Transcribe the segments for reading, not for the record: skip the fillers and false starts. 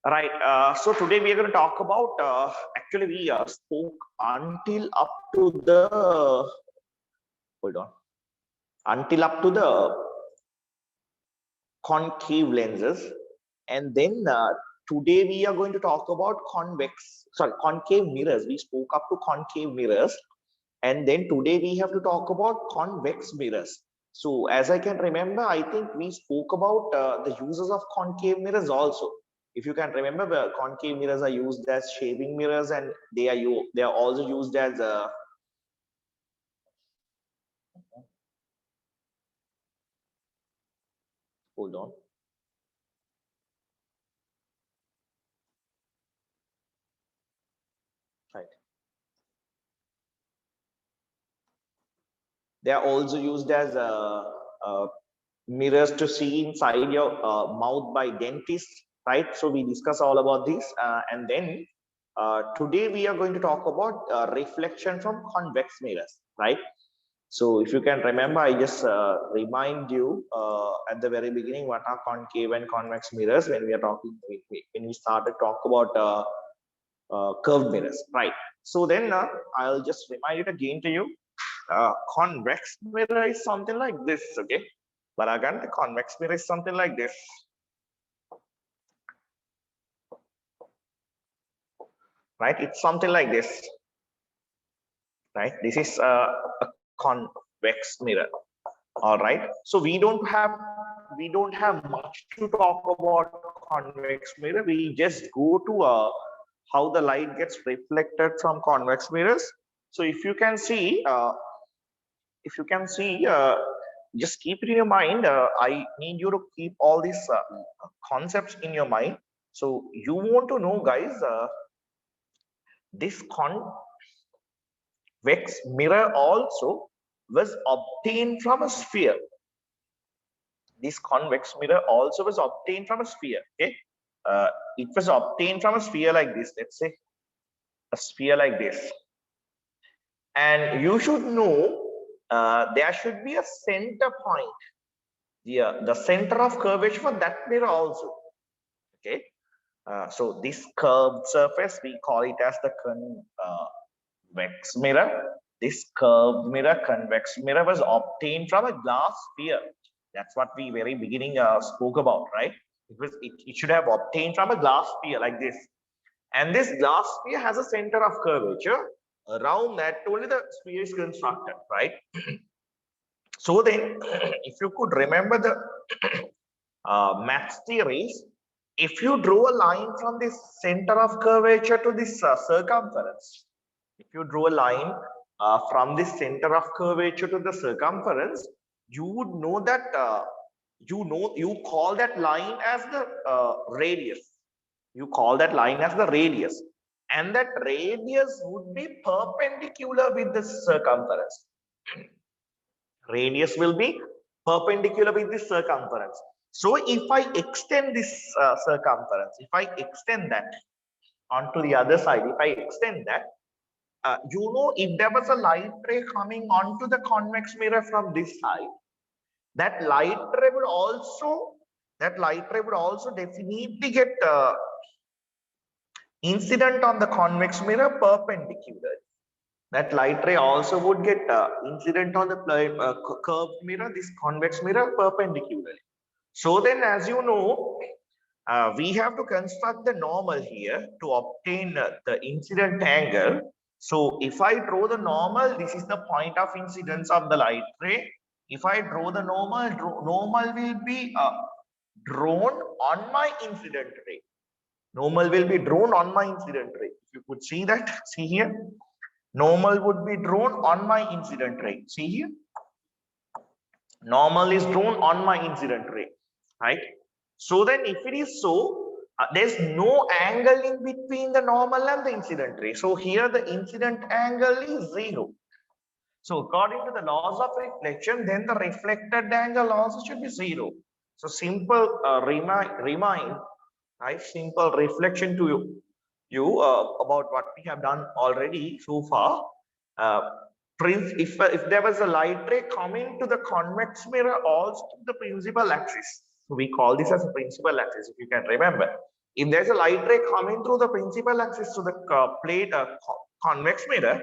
Right. So today we are going to talk about. Actually, we spoke until up to the. Hold on. Until up to the concave lenses, and then today we are going to talk about concave mirrors. We spoke up to concave mirrors, and then today we have to talk about convex mirrors. So as I can remember, I think we spoke about the uses of concave mirrors also. If you can remember, the concave mirrors are used as shaving mirrors, and they are also used as hold on. Right. They are also used as mirrors to see inside your mouth by dentists, right? So we discuss all about this, and then today we are going to talk about reflection from convex mirrors, right? So if you can remember, I just remind you at the very beginning what are concave and convex mirrors when we are talking, when we started talk about curved mirrors, right? So then I'll just remind it again to you. Convex mirror is something like this, okay? But again, the convex mirror is something like this. Right? It's something like this. Right? This is a convex mirror. All right. So we don't have much to talk about convex mirror. We just go to how the light gets reflected from convex mirrors. So if you can see, just keep it in your mind. I need you to keep all these concepts in your mind. So you want to know, guys, this convex mirror also was obtained from a sphere. This convex mirror also was obtained from a sphere. Okay, it was obtained from a sphere like this. Let's say a sphere like this, and you should know there should be a center point. The center of curvature for that mirror also. Okay, so this curved surface we call it as the convex mirror. This curved mirror, convex mirror, was obtained from a glass sphere. That's what we very beginning spoke about, right? It should have obtained from a glass sphere like this, and this glass sphere has a center of curvature. Around that only the sphere is constructed, right? So then, if you could remember the maths theories, if you draw a line from this center of curvature to this circumference, if you draw a line from the center of curvature to the circumference, you would know that you call that line as the radius. You call that line as the radius, and that radius would be perpendicular with the circumference. Radius will be perpendicular with the circumference. So if I extend this circumference, if I extend that onto the other side, if I extend that, if there was a light ray coming onto the convex mirror from this side, that light ray would also definitely get incident on the convex mirror perpendicular. That light ray also would get incident on the curved mirror, this convex mirror perpendicularly. So then, as you know, we have to construct the normal here to obtain the incident angle. So if I draw the normal, this is the point of incidence of the light ray. If I draw the normal, normal will be drawn on my incident ray. Normal will be drawn on my incident ray. If you could see that, see here. Normal would be drawn on my incident ray. See here. Normal is drawn on my incident ray, right? So then if it is so, there's no angle in between the normal and the incident ray. So here the incident angle is 0. So according to the laws of reflection, then the reflected angle also should be 0. So simple remind, right? Simple reflection to you about what we have done already so far. If there was a light ray coming to the convex mirror also to the principal axis, so we call this as a principal axis, if you can remember. if there's a light ray coming through the principal axis to the plate convex mirror,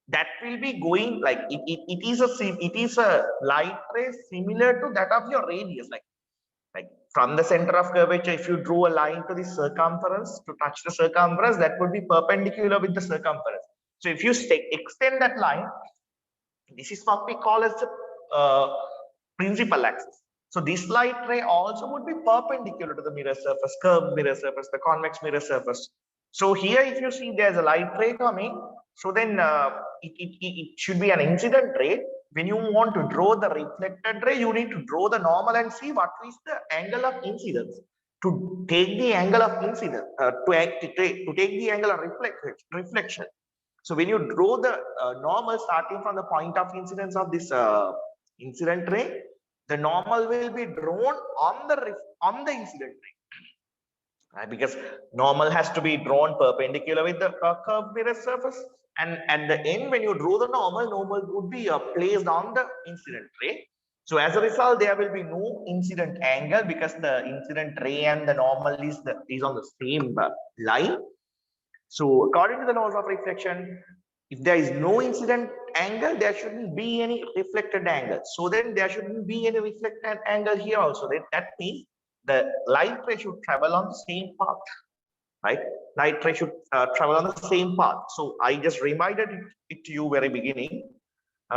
that will be going like it is a light ray similar to that of your radius, like from the center of curvature, if you drew a line to the circumference to touch the circumference, that would be perpendicular with the circumference. So if you extend that line, this is what we call as the principal axis. So this light ray also would be perpendicular to the mirror surface, curved mirror surface, the convex mirror surface. So here, if you see there's a light ray coming, so then it should be an incident ray. When you want to draw the reflected ray, you need to draw the normal and see what is the angle of incidence. To take the angle of incidence, to take the angle of reflection. So when you draw the normal starting from the point of incidence of this incident ray, the normal will be drawn on the incident ray. Right? Because normal has to be drawn perpendicular with the curved mirror surface, and at the end, when you draw the normal would be placed on the incident ray. So as a result, there will be no incident angle because the incident ray and the normal is on the same line. So according to the laws of reflection, if there is no incident angle, there shouldn't be any reflected angle. So then there shouldn't be any reflected angle here also. That means the light ray should travel on the same path, right? Light ray should travel on the same path. So I just reminded it to you very beginning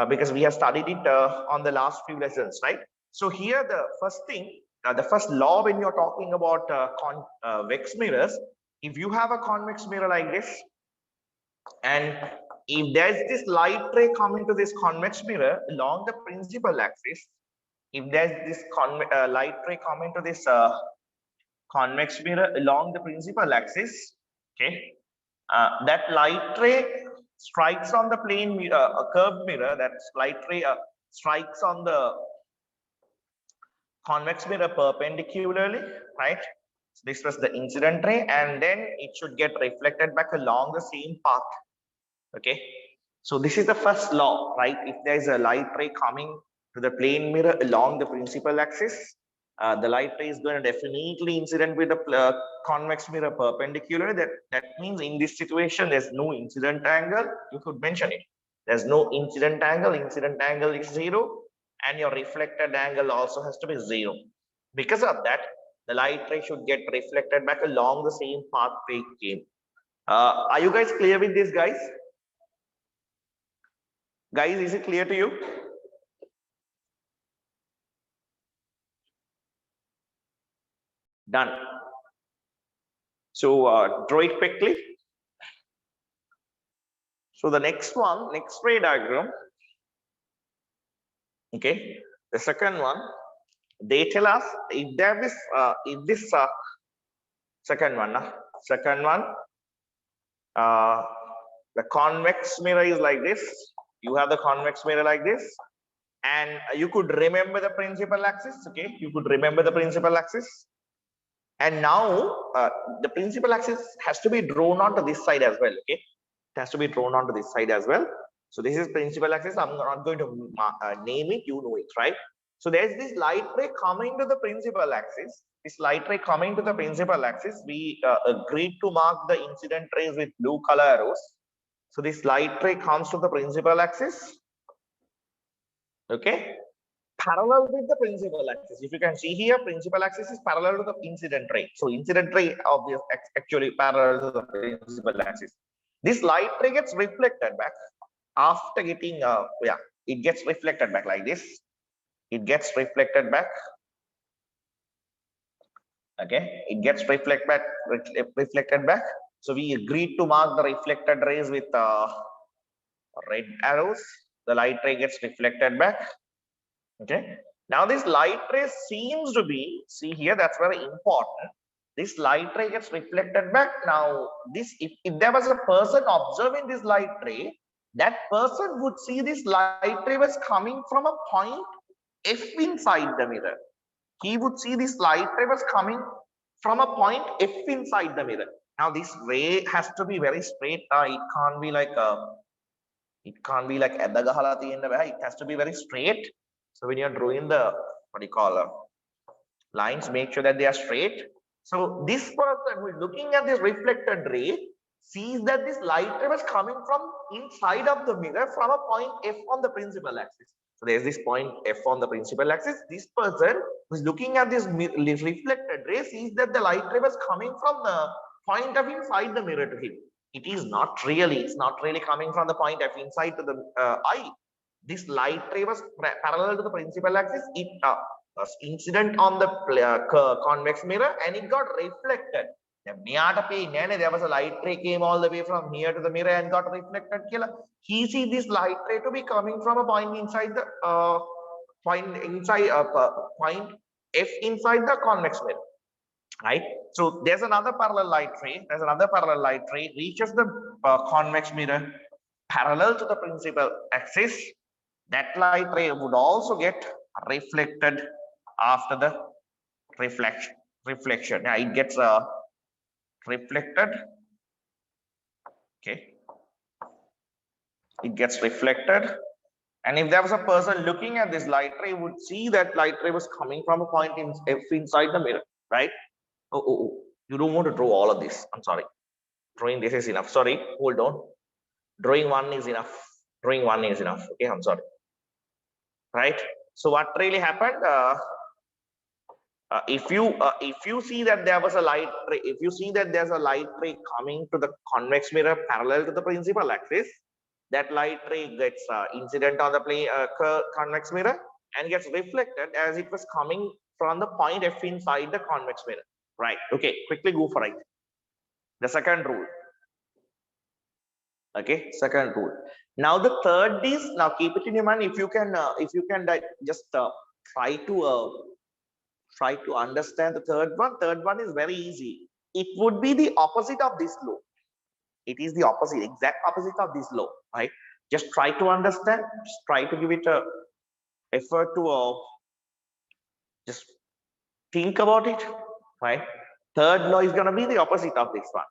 because we have studied it on the last few lessons, right? So here the first thing, the first law when you're talking about convex mirrors, if you have a convex mirror like this, and if there's this light ray coming to this convex mirror along the principal axis, if there's this light ray coming to this convex mirror along the principal axis, okay, that light ray strikes on the plane mirror, a curved mirror, that light ray strikes on the convex mirror perpendicularly, right? So this was the incident ray, and then it should get reflected back along the same path. Okay, so this is the first law, right? If there is a light ray coming to the plane mirror along the principal axis, the light ray is going to definitely incident with the convex mirror perpendicular. That means in this situation, there's no incident angle. You could mention it. There's no incident angle. Incident angle is 0, and your reflected angle also has to be 0. Because of that, the light ray should get reflected back along the same path it came. Are you guys clear with this, guys? Guys, is it clear to you? Done. So draw it quickly. So the next one, next ray diagram. Okay, the second one, they tell us if there is this second one, the convex mirror is like this. You have the convex mirror like this, and you could remember the principal axis. Okay, you could remember the principal axis, and now the principal axis has to be drawn onto this side as well. Okay, it has to be drawn onto this side as well. So this is principal axis. I'm not going to name it. You know it, right? So there's this light ray coming to the principal axis. This light ray coming to the principal axis. We agreed to mark the incident rays with blue color arrows. So this light ray comes to the principal axis, okay, parallel with the principal axis. If you can see here, principal axis is parallel to the incident ray. So incident ray obviously actually parallel to the principal axis. This light ray gets reflected back after getting, it gets reflected back like this. It gets reflected back. Okay, it gets reflected back. So we agreed to mark the reflected rays with red arrows. The light ray gets reflected back. Okay. Now this light ray seems to be, see here, that's very important. This light ray gets reflected back. Now this, if there was a person observing this light ray, that person would see this light ray was coming from a point F inside the mirror. He would see this light ray was coming from a point F inside the mirror. Now this ray has to be very straight. It can't be like it has to be very straight. So when you're drawing the lines, make sure that they are straight. So this person who is looking at this reflected ray sees that this light ray was coming from inside of the mirror from a point F on the principal axis. So there's this point F on the principal axis. This person who is looking at this reflected ray sees that the light ray was coming from the point of inside the mirror to him. It's not really coming from the point F inside to the eye. This light ray was parallel to the principal axis. It was incident on the convex mirror and it got reflected. There was a light ray came all the way from here to the mirror and got reflected. He sees this light ray to be coming from a point inside the point F inside the convex mirror. Right. So there's another parallel light ray. There's another parallel light ray reaches the convex mirror parallel to the principal axis. That light ray would also get reflected after the reflection. Yeah, it gets reflected. Okay, it gets reflected, and if there was a person looking at this light ray, would see that light ray was coming from a point in F inside the mirror, right? Oh, you don't want to draw all of this. I'm sorry. Drawing this is enough. Sorry, hold on. Drawing one is enough. Drawing one is enough. Okay, I'm sorry. Right. So what really happened? If you see that there was a light ray, if you see that there's a light ray coming to the convex mirror parallel to the principal axis, that light ray gets incident on the convex mirror and gets reflected as it was coming from the point F inside the convex mirror. Right. Okay. Quickly go for it. The second rule. Okay. Second rule. Now the third is, now keep it in your mind. If you can just try to understand the third one. Third one is very easy. It would be the opposite of this law. It is the opposite, exact opposite of this law, right? Just try to understand. Just try to give it a effort to just think about it, right? Third law is going to be the opposite of this one.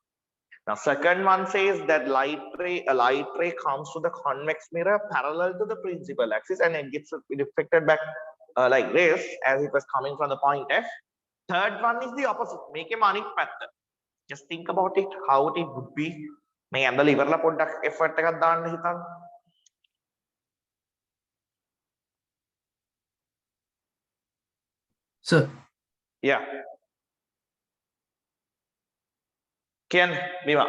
Now, second one says that a light ray comes to the convex mirror parallel to the principal axis and it gets reflected back like this as it was coming from the point F. Third one is the opposite. Make a manik pattern. Just think about it, how it would be. May ඇඳලා ඉවරලා පොඩ්ඩක් effort එකක් දාන්න හිතන්න. Sir. Yeah. Ken, Viva.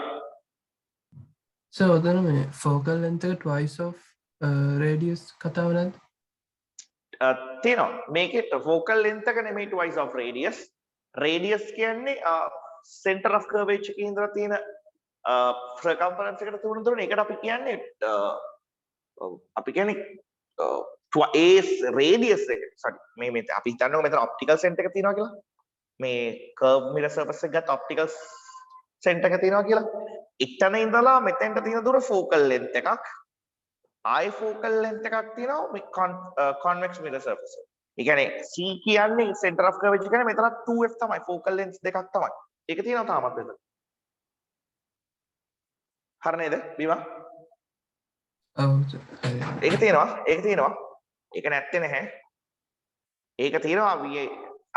So then focal length twice of radius කතාව නැද්ද? තියෙනවා. Make it focal length එක නෙමෙයි twice of radius. Radius කියන්නේ center of curvature එකේ ඉඳලා තියෙන circumference එකට තුනතර ඒකට අපි කියන්නේ radius එක. sorry මේ අපි හිතන්නකො මෙතන optical center එක තියෙනවා කියලා. මේ curve mirror surface එක ගත්ත optical center එක තියෙනවා කියලා. එතන ඉඳලා මෙතෙන්ට තියෙන දුර focal length එකක්. ආයි focal length එකක් තියෙනවා මේ convex mirror surface. ඒ කියන්නේ C කියන්නේ center of curvature කියන්නේ මෙතන 2f තමයි focal length දෙකක් තමයි. ඒක තියෙනවා තාමත් මෙතන. හරි නේද? බීමා? ඔව්. ඒක තියෙනවා. ඒක නැත්තේ නැහැ. ඒක තියෙනවා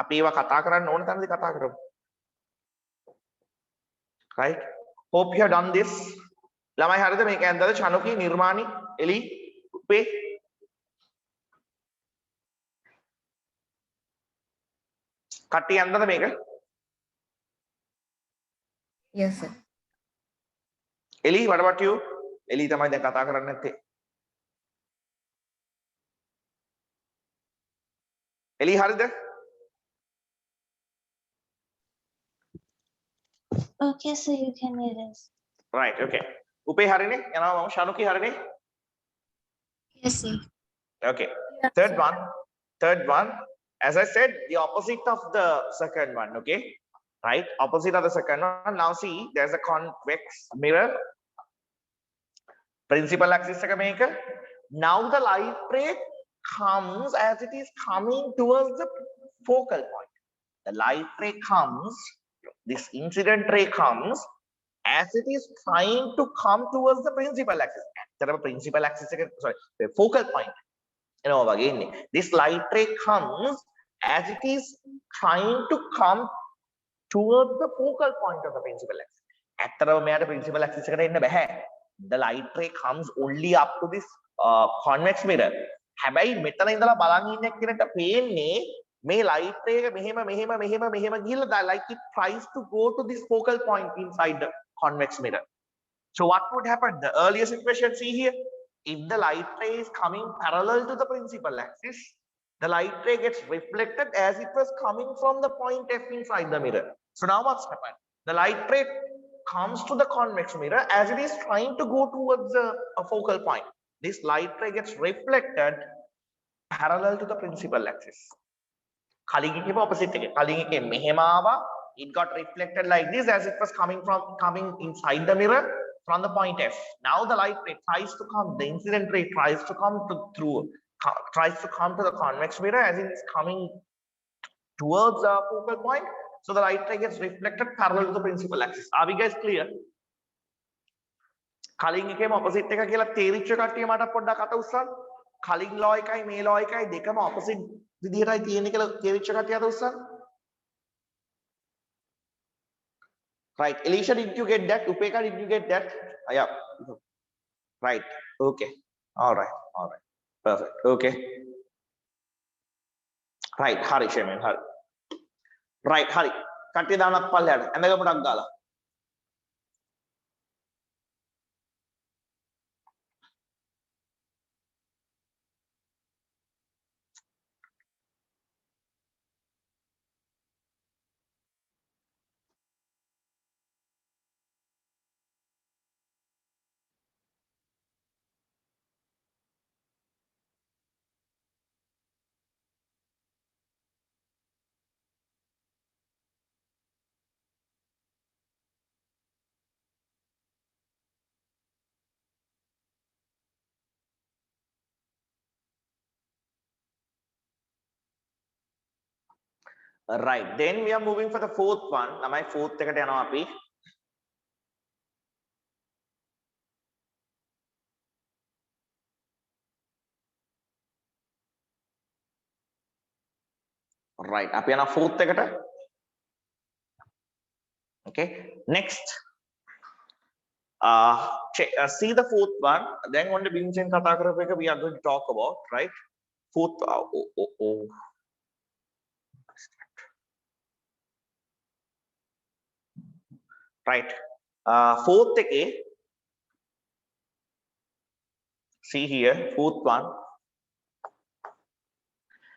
අපි ඒවා කතා කරන්න ඕන තැනදී කතා කරමු. Right? Hope you have done this. ළමයි හරිද? මේක ඇන්දද චනුකී නිර්මාණි එලි උපේ කට්ටිය ඇන්දද මේක? Yes sir. එලි what about you? එලි තමයි දැන් කතා කරන්නේ නැත්තේ. එලි හරිද? Okay, so you can erase. Right, okay. උපේ හරිනේ? යනවා මම ශනුකී හරිනේ? Yes sir. Okay. Third one, as I said, the opposite of the second one, okay? Right? Opposite of the second one. Now see, there's a convex mirror. Principal axis එක මේක. Now the light ray comes as it is coming towards the focal point. The light ray comes, this incident ray comes as it is trying to come towards the principal axis. The principal axis, sorry, the focal point. You know, again, this light ray comes as it is trying to come towards the focal point of the principal axis. ඇත්තටම මෙයාට principal axis එකට එන්න බෑ. The light ray comes only up to this convex mirror. හැබැයි මෙතන ඉඳලා බලන් ඉන්න කෙනෙක්ට පේන්නේ මේ light ray එක මෙහෙම ගිහලා like it tries to go to this focal point inside the convex mirror. So what would happen? The earliest equation, see here, if the light ray is coming parallel to the principal axis, the light ray gets reflected as it was coming from the point F inside the mirror. So now what's happened? The light ray comes to the convex mirror as it is trying to go towards a focal point. This light ray gets reflected parallel to the principal axis. කලින් එකේ opposite එක. කලින් එකේ මෙහෙම ආවා. It got reflected like this as it was coming inside the mirror from the point F. Now the light ray tries to come, the incident ray tries to come tries to come to the convex mirror as it is coming towards the focal point. So the light ray gets reflected parallel to the principal axis. Are we guys clear? කලින් එකේම opposite එක කියලා තේරිච්ච කට්ටිය මට පොඩ්ඩක් අත උස්සන්න. කලින් law එකයි මේ law එකයි දෙකම opposite විදිහටයි තියෙන්නේ කියලා තේරිච්ච කට්ටිය අත උස්සන්න. Right, Elisha, did you get that? Upeka, did you get that? Yeah. Right. Okay. All right. Perfect. Okay. Right. Hari, Shaman. Hari. Right. Hari. Katti danak pallada. Endaga mudak gala. Right, then we are moving for the fourth one. Lamai fourth එකට යනවා අපි. Right, අපි යනවා fourth එකට. Okay, next. See the fourth one. Then on the Bimsen කතා කරපු එක we are going to talk about, right? Fourth. Right. Fourth එකේ, see here, fourth one.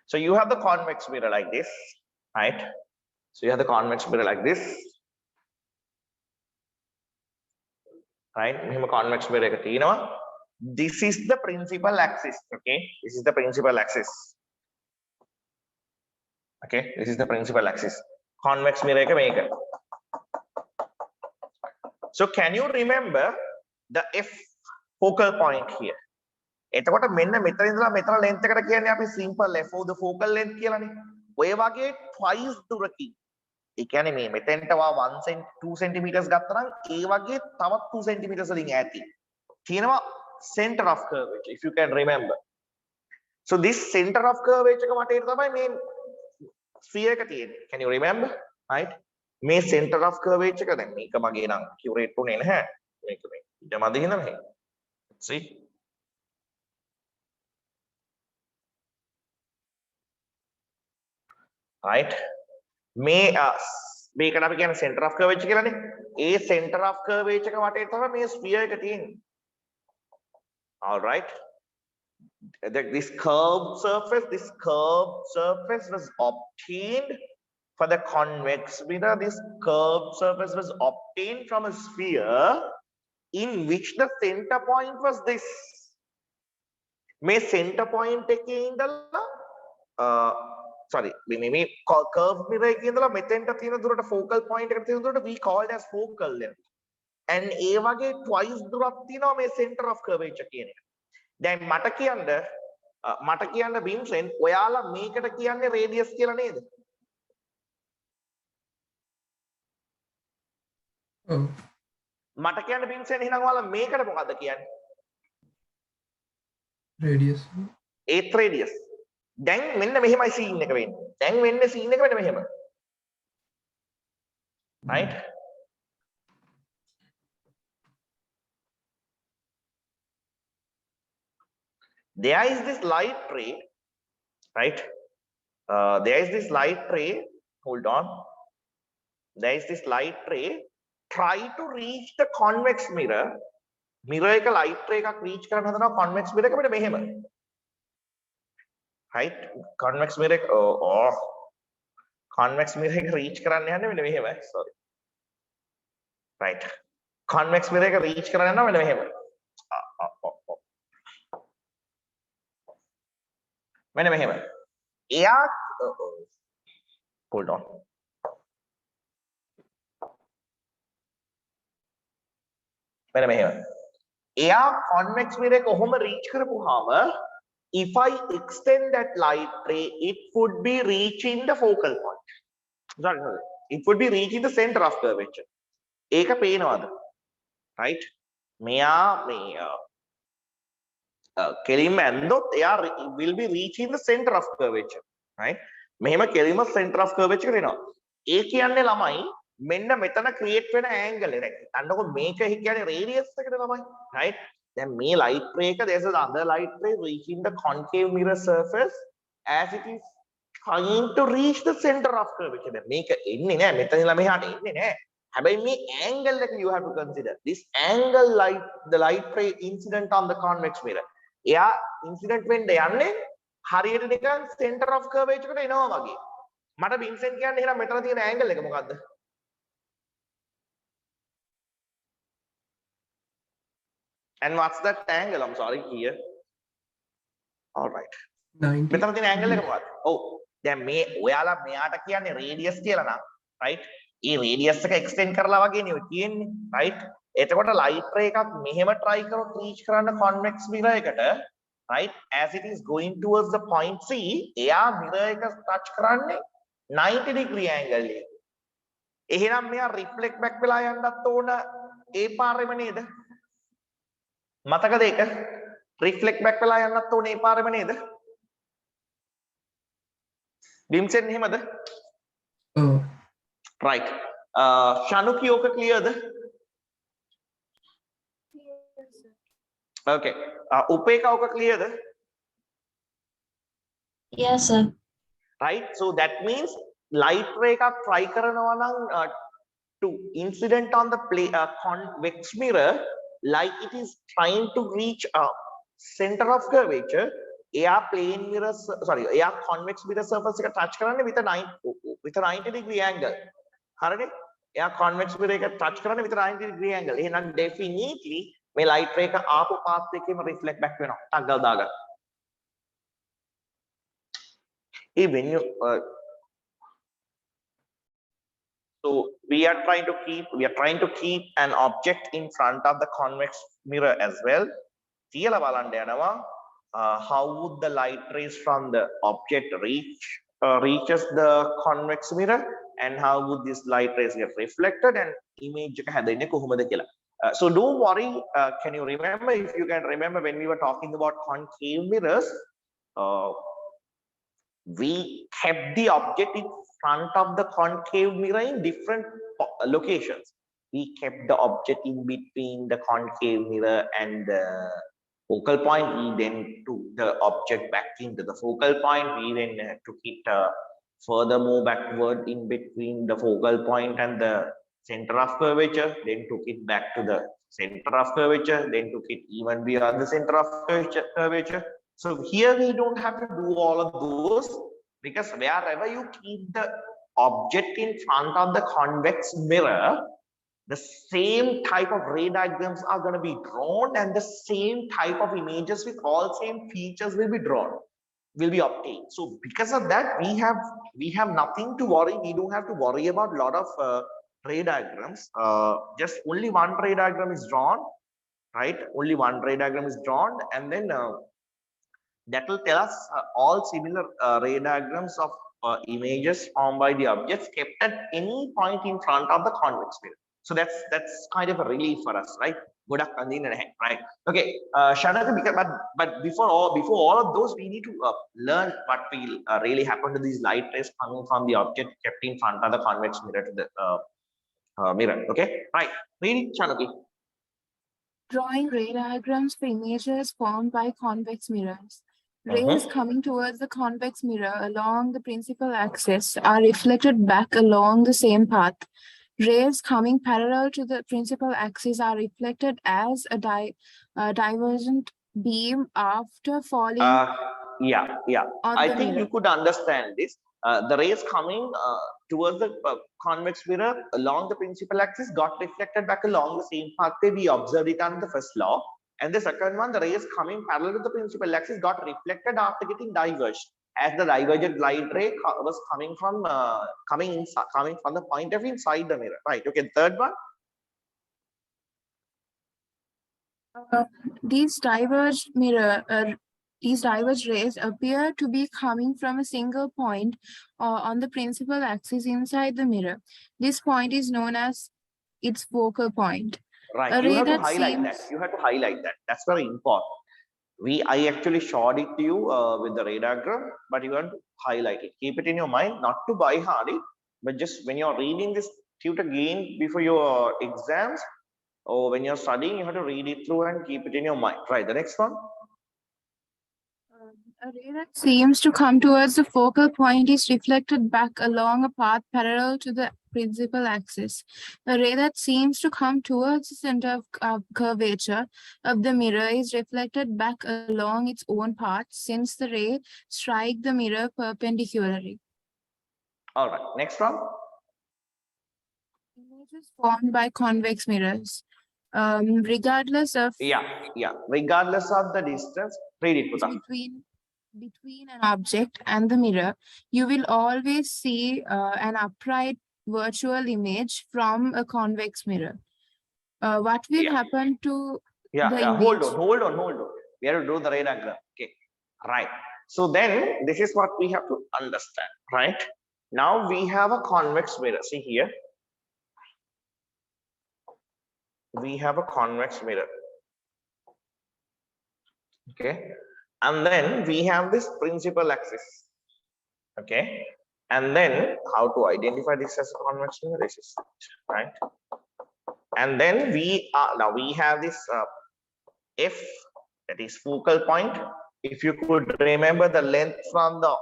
So you have the convex mirror like this, right? So you have the convex mirror like this, right? Convex mirror එක තියෙනවා. This is the principal axis, okay? This is the principal axis. Okay, this is the principal axis. Convex mirror එක මේක. So can you remember the F focal point here? එතකොට මෙන්න මෙතන ඉඳලා මෙතන length එකට කියන්නේ අපි simple F of the focal length කියලානේ. ඔය වගේ twice දුරකින්. ඒ කියන්නේ මේ මෙතෙන්ට වා 2 cm ගත්තා නම් ඒ වගේ තවත් 2 cm වලින් ඈතින්. කියනවා center of curvature, if you can remember. So this center of curvature එක වටේට තමයි මේ sphere එක තියෙන්නේ. Can you remember? Right? මේ center of curvature එක දැන් මේක මගේ නම් accurate උනේ නැහැ. මේක මේ ඊට මැද හින්දා මේ. See? Right? මේකට අපි කියන්නේ center of curvature කියලානේ. ඒ center of curvature එක වටේ තමයි මේ sphere එක තියෙන්නේ. All right? This curved surface was obtained for the convex mirror. This curved surface was obtained from a sphere in which the center point was this. May center point එකේ ඉඳලා sorry, මේ curved mirror එකේ ඉඳලා මෙතෙන්ට තියෙන දුරට focal point එකට තියෙන දුරට we called as focal length. And ඒ වගේ twice දුරක් තියෙනවා මේ center of curvature කියන එක. දැන් මට කියන්න බීම්සෙන් ඔයාලා මේකට කියන්නේ radius කියලා නේද? මට කියන්න බීම්සෙන් එහෙනම් ඔයාලා මේකට මොකද්ද කියන්නේ? Radius. ඒත් radius. දැන් මෙන්න මෙහෙමයි scene එක වෙන්නේ. දැන් වෙන්නේ scene එක මෙන්න මෙහෙම. right? There is this light ray, right? There is this light ray. Hold on. There is this light ray. Try to reach the convex mirror. Mirror එක light ray එකක් reach කරන්න හදනවා convex mirror එක මෙන්න මෙහෙම. Right? Convex mirror එක convex mirror එක reach කරන්න යන්නේ මෙන්න මෙහෙම. Sorry. Right. Convex mirror එක reach කරන්න යනවා මෙන්න මෙහෙම. මෙන්න මෙහෙම. එයා hold on. මෙන්න මෙහෙම. එයා convex mirror එක කොහොම reach කරපුවාම if I extend that light ray, it would be reaching the focal point. Sorry. It would be reaching the center of curvature. ඒක පේනවද? Right? මෙයා මේ කෙලින්ම ඇන්දොත් එයා will be reaching the center of curvature. Right? මෙහෙම කෙලින්ම center of curvature එක එනවා. ඒ කියන්නේ ළමයි මෙන්න මෙතන create වෙන angle එක. අන්නකො මේක කියන්නේ radius එකද ළමයි. Right? දැන් මේ light ray එක there's another light ray reaching the concave mirror surface as it is trying to reach the center of curvature. දැන් මේක එන්නේ නැහැ මෙතන ඉඳලා මෙහාට එන්නේ නැහැ. හැබැයි මේ angle එක you have to consider. This angle the light ray incident on the convex mirror. එයා incident වෙන්න යන්නේ හරියට නිකන් center of curvature එකට එනවා වගේ. මට වින්සෙන්ට් කියන්නේ එහෙනම් මෙතන තියෙන angle එක මොකද්ද? And what's that angle? I'm sorry, here. All right. 90. මෙතන තියෙන angle එක මොකක්ද? ඔව්. දැන් මේ ඔයාලා මෙයාට කියන්නේ radius කියලා නම්, right? ඒ radius එක extend කරලා වගේ නේ තියෙන්නේ, right? එතකොට light ray එකක් මෙහෙම try කරොත් reach කරන්න convex mirror එකට, right? As it is going towards the point C, එයා mirror එක touch කරන්නේ 90 degree angle එක. එහෙනම් මෙයා reflect back වෙලා යන්නත් ඕන ඒ පාරෙම නේද? මතකද ඒක? reflect back වෙලා යන්නත් ඕනේ ඒ පාරෙම නේද? විම්සෙන් එහෙමද? ඔව්. right. ශනුකි ඕක clearද? okay. උපේකා ඕක clearද? Yes, sir. right. So that means light ray එකක් try කරනවා නම් to incident on the convex mirror like it is trying to reach a center of curvature. එයා plane mirror එයා convex mirror surface එක touch කරන්නේ with a 90 degree angle. හරිනේ? එයා convex mirror එක touch කරන්නේ with a 90 degree angle. එහෙනම් definitely මේ light ray එක ආපු path එකේම reflect back වෙනවා. ටක් ගාලා දාගන්න. When you so we are trying to keep an object in front of the convex mirror as well. කියලා බලන්න යනවා. How would the light rays from the object reaches the convex mirror, and how would this light rays get reflected and image එක හැදෙන්නේ කොහොමද කියලා. So don't worry. Can you remember, if you can remember, when we were talking about concave mirrors, we kept the object in front of the concave mirror in different locations. We kept the object in between the concave mirror and the focal point. We then took the object back into the focal point. We then took it furthermore backward in between the focal point and the center of curvature, then took it back to the center of curvature, then took it even beyond the center of curvature. So here we don't have to do all of those, because wherever you keep the object in front of the convex mirror, the same type of ray diagrams are going to be drawn, and the same type of images with all same features will be obtained. So because of that, we have nothing to worry. We don't have to worry about a lot of ray diagrams. Just only one ray diagram is drawn, right? Only one ray diagram is drawn, and then that will tell us all similar ray diagrams of images formed by the objects kept at any point in front of the convex mirror. So that's kind of a relief for us, right? Right? Okay, Shanaka, but before all of those, we need to learn what will really happen to these light rays coming from the object kept in front of the convex mirror to the mirror. Okay, right. Read it, Chanaki. Drawing ray diagrams for images formed by convex mirrors. Rays coming towards the convex mirror along the principal axis are reflected back along the same path. Rays coming parallel to the principal axis are reflected as a divergent beam after falling Yeah. on I the think mirror. you could understand this. The rays coming towards the convex mirror along the principal axis got reflected back along the same pathway. We observed it under the first law. And the second one, the rays coming parallel to the principal axis got reflected after getting diverged, as the divergent light ray was coming from coming from the point of inside the mirror. Right. Okay. Third one. These diverged rays appear to be coming from a single point on the principal axis inside the mirror. This point is known as its focal point. Right. You have to highlight that. You have to highlight that. That's very important. I actually showed it to you with the ray diagram, but you want to highlight it. Keep it in your mind, not to buy hard it, but just when you're reading this tutor again before your exams, or when you're studying, you have to read it through and keep it in your mind. Right. The next one. A ray that seems to come towards the focal point is reflected back along a path parallel to the principal axis. A ray that seems to come towards the center of curvature of the mirror is reflected back along its own path, since the ray strike the mirror perpendicularly. All right. Next one. Images formed by convex mirrors. Regardless of Regardless of the distance, read it, Puta. between an object and the mirror, you will always see an upright virtual image from a convex mirror. What will happen to the image? Hold on. We have to do the ray diagram. Okay, right. So then this is what we have to understand, right? Now we have a convex mirror. See here. We have a convex mirror. Okay. And then we have this principal axis. Okay. And then how to identify this as a convex mirror? This is right. And then we have this F, that is focal point. If you could remember, the length from the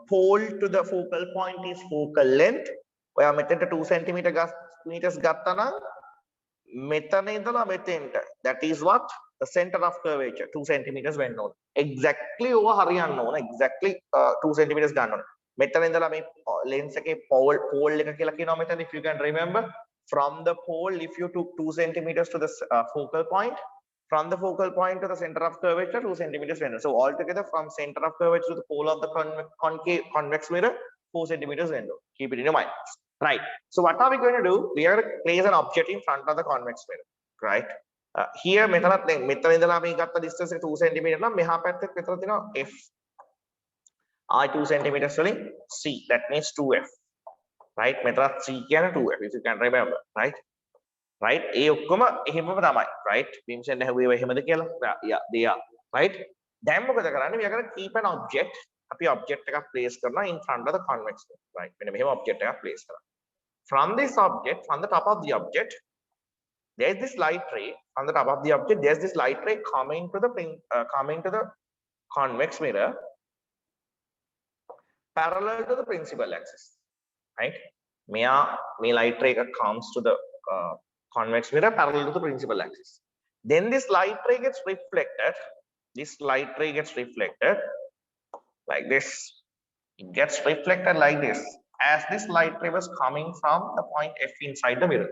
pole to the focal point is focal length. Where method 2 centimeters gattana. That is what? The center of curvature, 2 centimeters when known. Exactly over Harian known, exactly 2 centimeters done on. Lens pole method, if you can remember, from the pole, if you took 2 centimeters to the focal point, from the focal point to the center of curvature, 2 centimeters when known. So altogether, from center of curvature to the pole of the convex mirror, 4 centimeters when known. Keep it in your mind. Right. So what are we going to do? We are going to place an object in front of the convex mirror, right? Here, we got the distance 2 centimeters. F. I 2 centimeters C. That means 2F. Right? Method C can 2F, if you can remember, right? Right? Right? Yeah, they are. Right? Then we are going to keep an object. Object place in front of the convex mirror. Right? When we object place. From this object, from the top of the object, there's this light ray. On the top of the object, there's this light ray coming to the convex mirror, parallel to the principal axis. Right? Me light ray comes to the convex mirror parallel to the principal axis. Then this light ray gets reflected. This light ray gets reflected like this. It gets reflected like this, as this light ray was coming from the point F inside the mirror.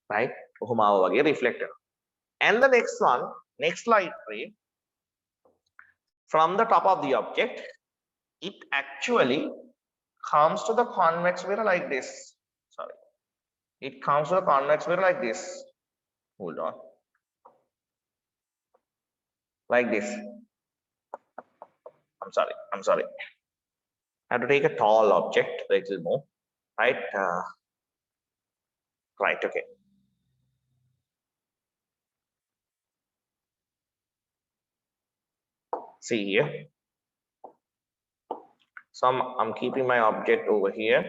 Right? Reflected. And the next one, next light ray, from the top of the object, it actually comes to the convex mirror like this. Sorry. It comes to the convex mirror like this. Hold on. Like this. I'm sorry. I have to take a tall object, a little more. Right? Right, okay. See here. So I'm keeping my object over here.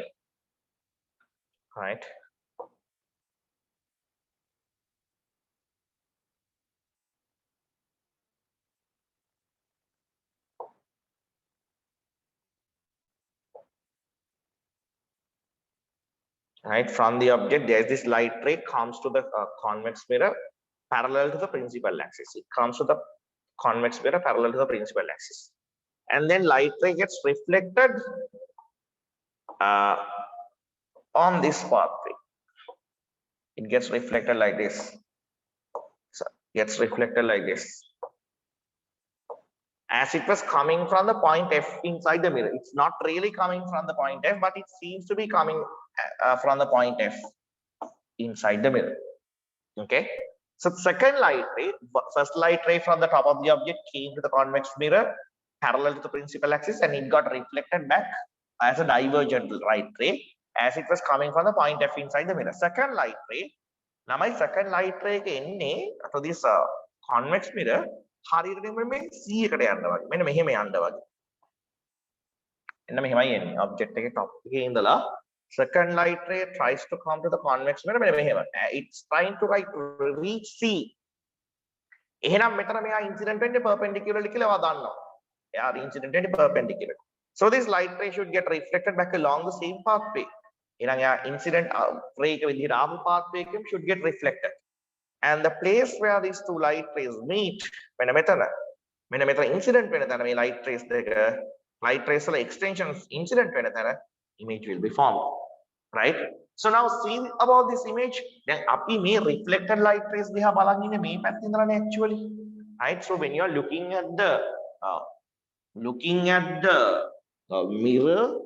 Right. right? From the object, there's this light ray comes to the convex mirror parallel to the principal axis. It comes to the convex mirror parallel to the principal axis. And then light ray gets reflected on this pathway. It gets reflected like this. So gets reflected like this. As it was coming from the point F inside the mirror. It's not really coming from the point F, but it seems to be coming from the point F inside the mirror. Okay. So second light ray, first light ray from the top of the object came to the convex mirror parallel to the principal axis, and it got reflected back as a divergent light ray as it was coming from the point F inside the mirror. Second light ray, second light ray to this convex mirror හරියට මේ C එකට යන්න වගේ. මෙන්න මෙහෙම යන්න වගේ. එන්න මෙහෙමයි එන්නේ. ඔබ්ජෙක්ට් එකේ top එකේ ඉඳලා second light ray tries to come to the convex mirror. මෙන්න මෙහෙම. It's trying to reach C. එහෙනම් මෙතන මෙයා incident වෙන්නේ perpendicularly කියලා ඔයා දන්නවා. එයා incident වෙන්නේ perpendicular. So this light ray should get reflected back along the same pathway. එහෙනම් එයා incident ray එක විදිහට ආපු pathway එකෙන් should get reflected. And the place where these two light rays meet, when incident when light rays wala extensions incident when image will be formed, right? So now see about this image. Then api me reflected light rays diha balan inne me path indalane actually, right? So when you are looking at the mirror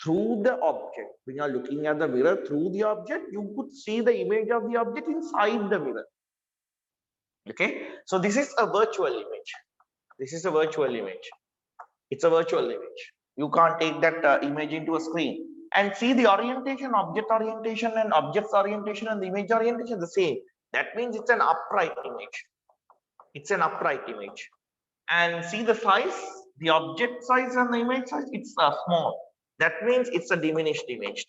through the object, when you are looking at the mirror through the object, you could see the image of the object inside the mirror. Okay, so this is a virtual image. This is a virtual image. It's a virtual image. You can't take that image into a screen and see the orientation, object orientation and object's orientation and the image orientation the same. That means it's an upright image. It's an upright image. And see the size, the object size and the image size, it's small. That means it's a diminished image.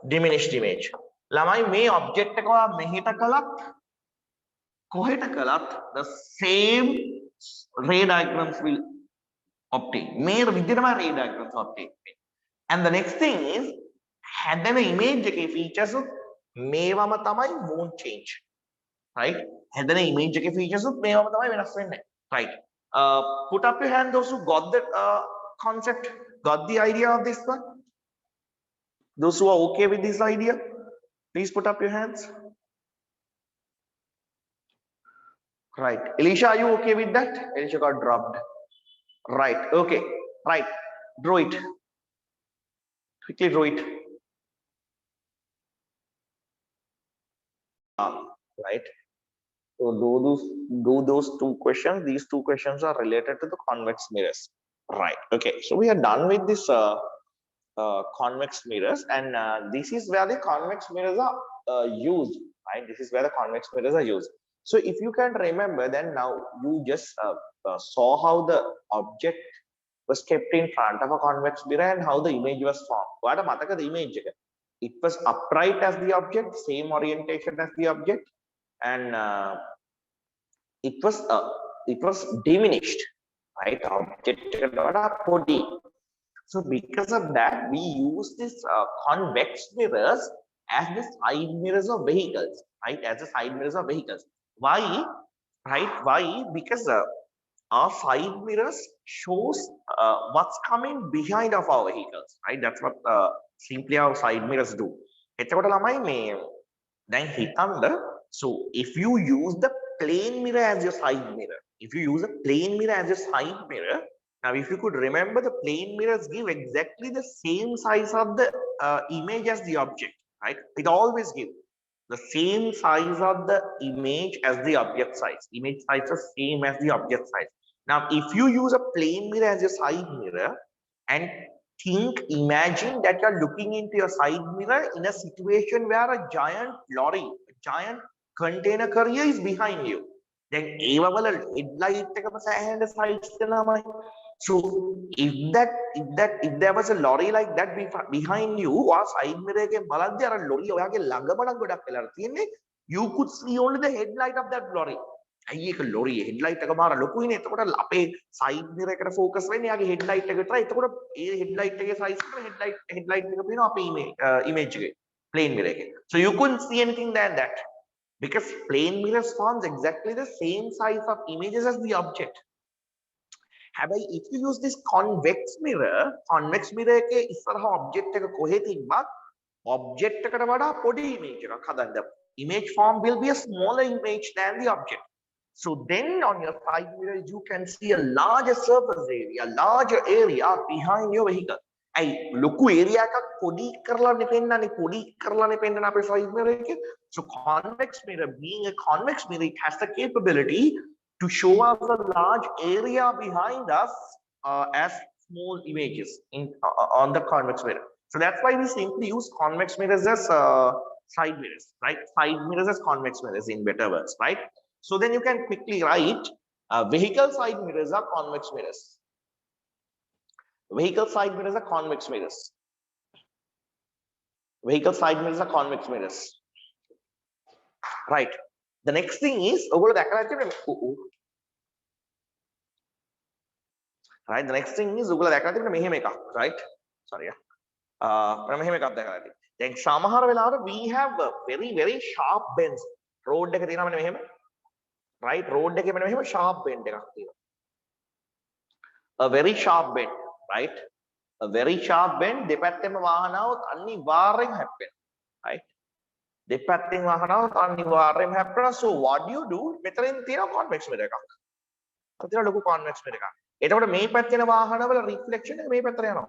Diminished image. Lamai me object එක මෙහෙට කළත් කොහෙට කළත් the same ray diagrams will obtain. මේ විදිහටම ray diagrams obtain. And the next thing is හැදෙන image එකේ features මේවම තමයි moon change. Right? හැදෙන image එකේ features මේවම තමයි වෙනස් වෙන්නේ. Right? Put up your hand those who got the concept. Got the idea of this one? Those who are okay with this idea, please put up your hands. Right. Elisha, are you okay with that? Elisha got dropped. Right. Okay. Right. Draw it. Quickly draw it. Right. So do those two questions. These two questions are related to the convex mirrors. Right. Okay. So we are done with this convex mirrors, and this is where the convex mirrors are used. Right. This is where the convex mirrors are used. So if you can remember, then now you just saw how the object was kept in front of a convex mirror and how the image was formed. What a the image? It was upright as the object, same orientation as the object, and it was diminished. Right, object body. So because of that, we use this convex mirrors as the side mirrors of vehicles. Right, as the side mirrors of vehicles. Why? Right? Why? Because our side mirrors shows what's coming behind of our vehicles. Right, that's what simply our side mirrors do. So if you use the plane mirror as your side mirror, if you use a plane mirror as your side mirror, now if you could remember, the plane mirrors give exactly the same size of the image as the object, right? It always gives the same size of the image as the object size. Image size is same as the object size. Now, if you use a plane mirror as your side mirror and imagine that you're looking into your side mirror in a situation where a giant lorry, a giant container carrier is behind you. Then headlight so if there was a lorry like that behind you, or side mirror lorry you could see only the headlight of that lorry. Lorry headlight side mirror focus headlight headlight image plane mirror. So you couldn't see anything than that because plane mirrors forms exactly the same size of images as the object. However, if you use this convex mirror එකේ ඉස්සරහා object එක කොහෙ තිබ්බත් object එකට වඩා පොඩි image එකක් හදන්න. Image form will be a smaller image than the object. So then on your side mirror, you can see a larger surface area, larger area behind your vehicle. Hey, look area එකක් පොඩි කරලානේ පෙන්නන්නේ පොඩි කරලානේ පෙන්නන අපේ side mirror එකේ. So convex mirror, being a convex mirror, it has the capability to show us a large area behind us as small images on the convex mirror. So that's why we simply use convex mirrors as side mirrors, right? Side mirrors as convex mirrors in better words, right? So then you can quickly write vehicle side mirrors are convex mirrors. Vehicle side mirrors are convex mirrors. Vehicle side mirrors are convex mirrors. Right. The next thing is right. The next thing is right. Sorry. Then සමහර වෙලාවට we have very sharp bends. Road එක තියෙනවා මෙන්න මෙහෙම. Right, road එකේ මෙන්න මෙහෙම sharp bend එකක් තියෙනවා. A very sharp bend, right? A very sharp bend දෙපැත්තෙම වාහනාවත් අනිවාර්යෙන් හැප්පෙනවා. Right? දෙපැත්තෙන් වාහනාවත් අනිවාර්යෙන් හැප්පෙනවා. So what do you do? මෙතනින් තියෙනවා convex mirror එකක්. අතන ලොකු convex mirror එකක්. එතකොට මේ පැත්තේ වාහනවල reflection එක මේ පැත්තට යනවා.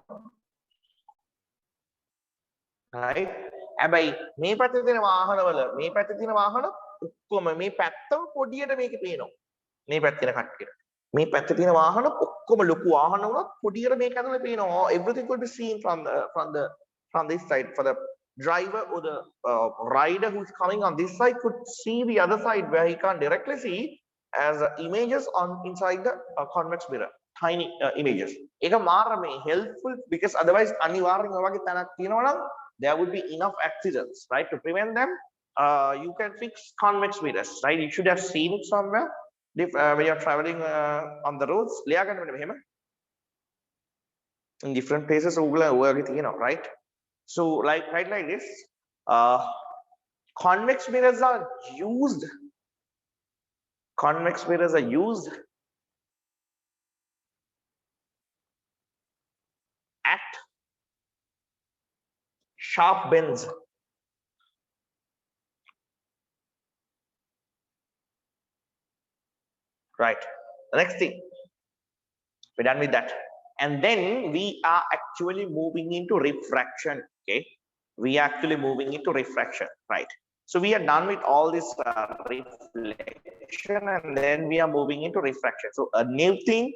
Right? හැබැයි මේ පැත්තේ තියෙන වාහන ඔක්කොම මේ පැත්තම පොඩියට මේකේ පේනවා. මේ පැත්තේ තියෙන කට්ටියට. මේ පැත්තේ තියෙන වාහන ඔක්කොම ලොකු වාහන වුණත් පොඩියට මේක ඇතුලේ පේනවා. Everything could be seen from this side. For the driver or the rider who's coming on this side could see the other side where he can't directly see as images on inside the convex mirror. Tiny images. ඒක මාරම helpful because otherwise අනිවාර්යෙන් ඔය වගේ තැනක් තියෙනවා නම් there would be enough accidents, right? To prevent them, you can fix convex mirrors, right? You should have seen it somewhere if when you're traveling on the roads. In different places, right? So like this, convex mirrors are used. Convex mirrors are used at sharp bends. Right. The next thing, we're done with that. And then we are actually moving into refraction. Okay. We are actually moving into refraction. Right. So we are done with all this reflection and then we are moving into refraction. So a new thing,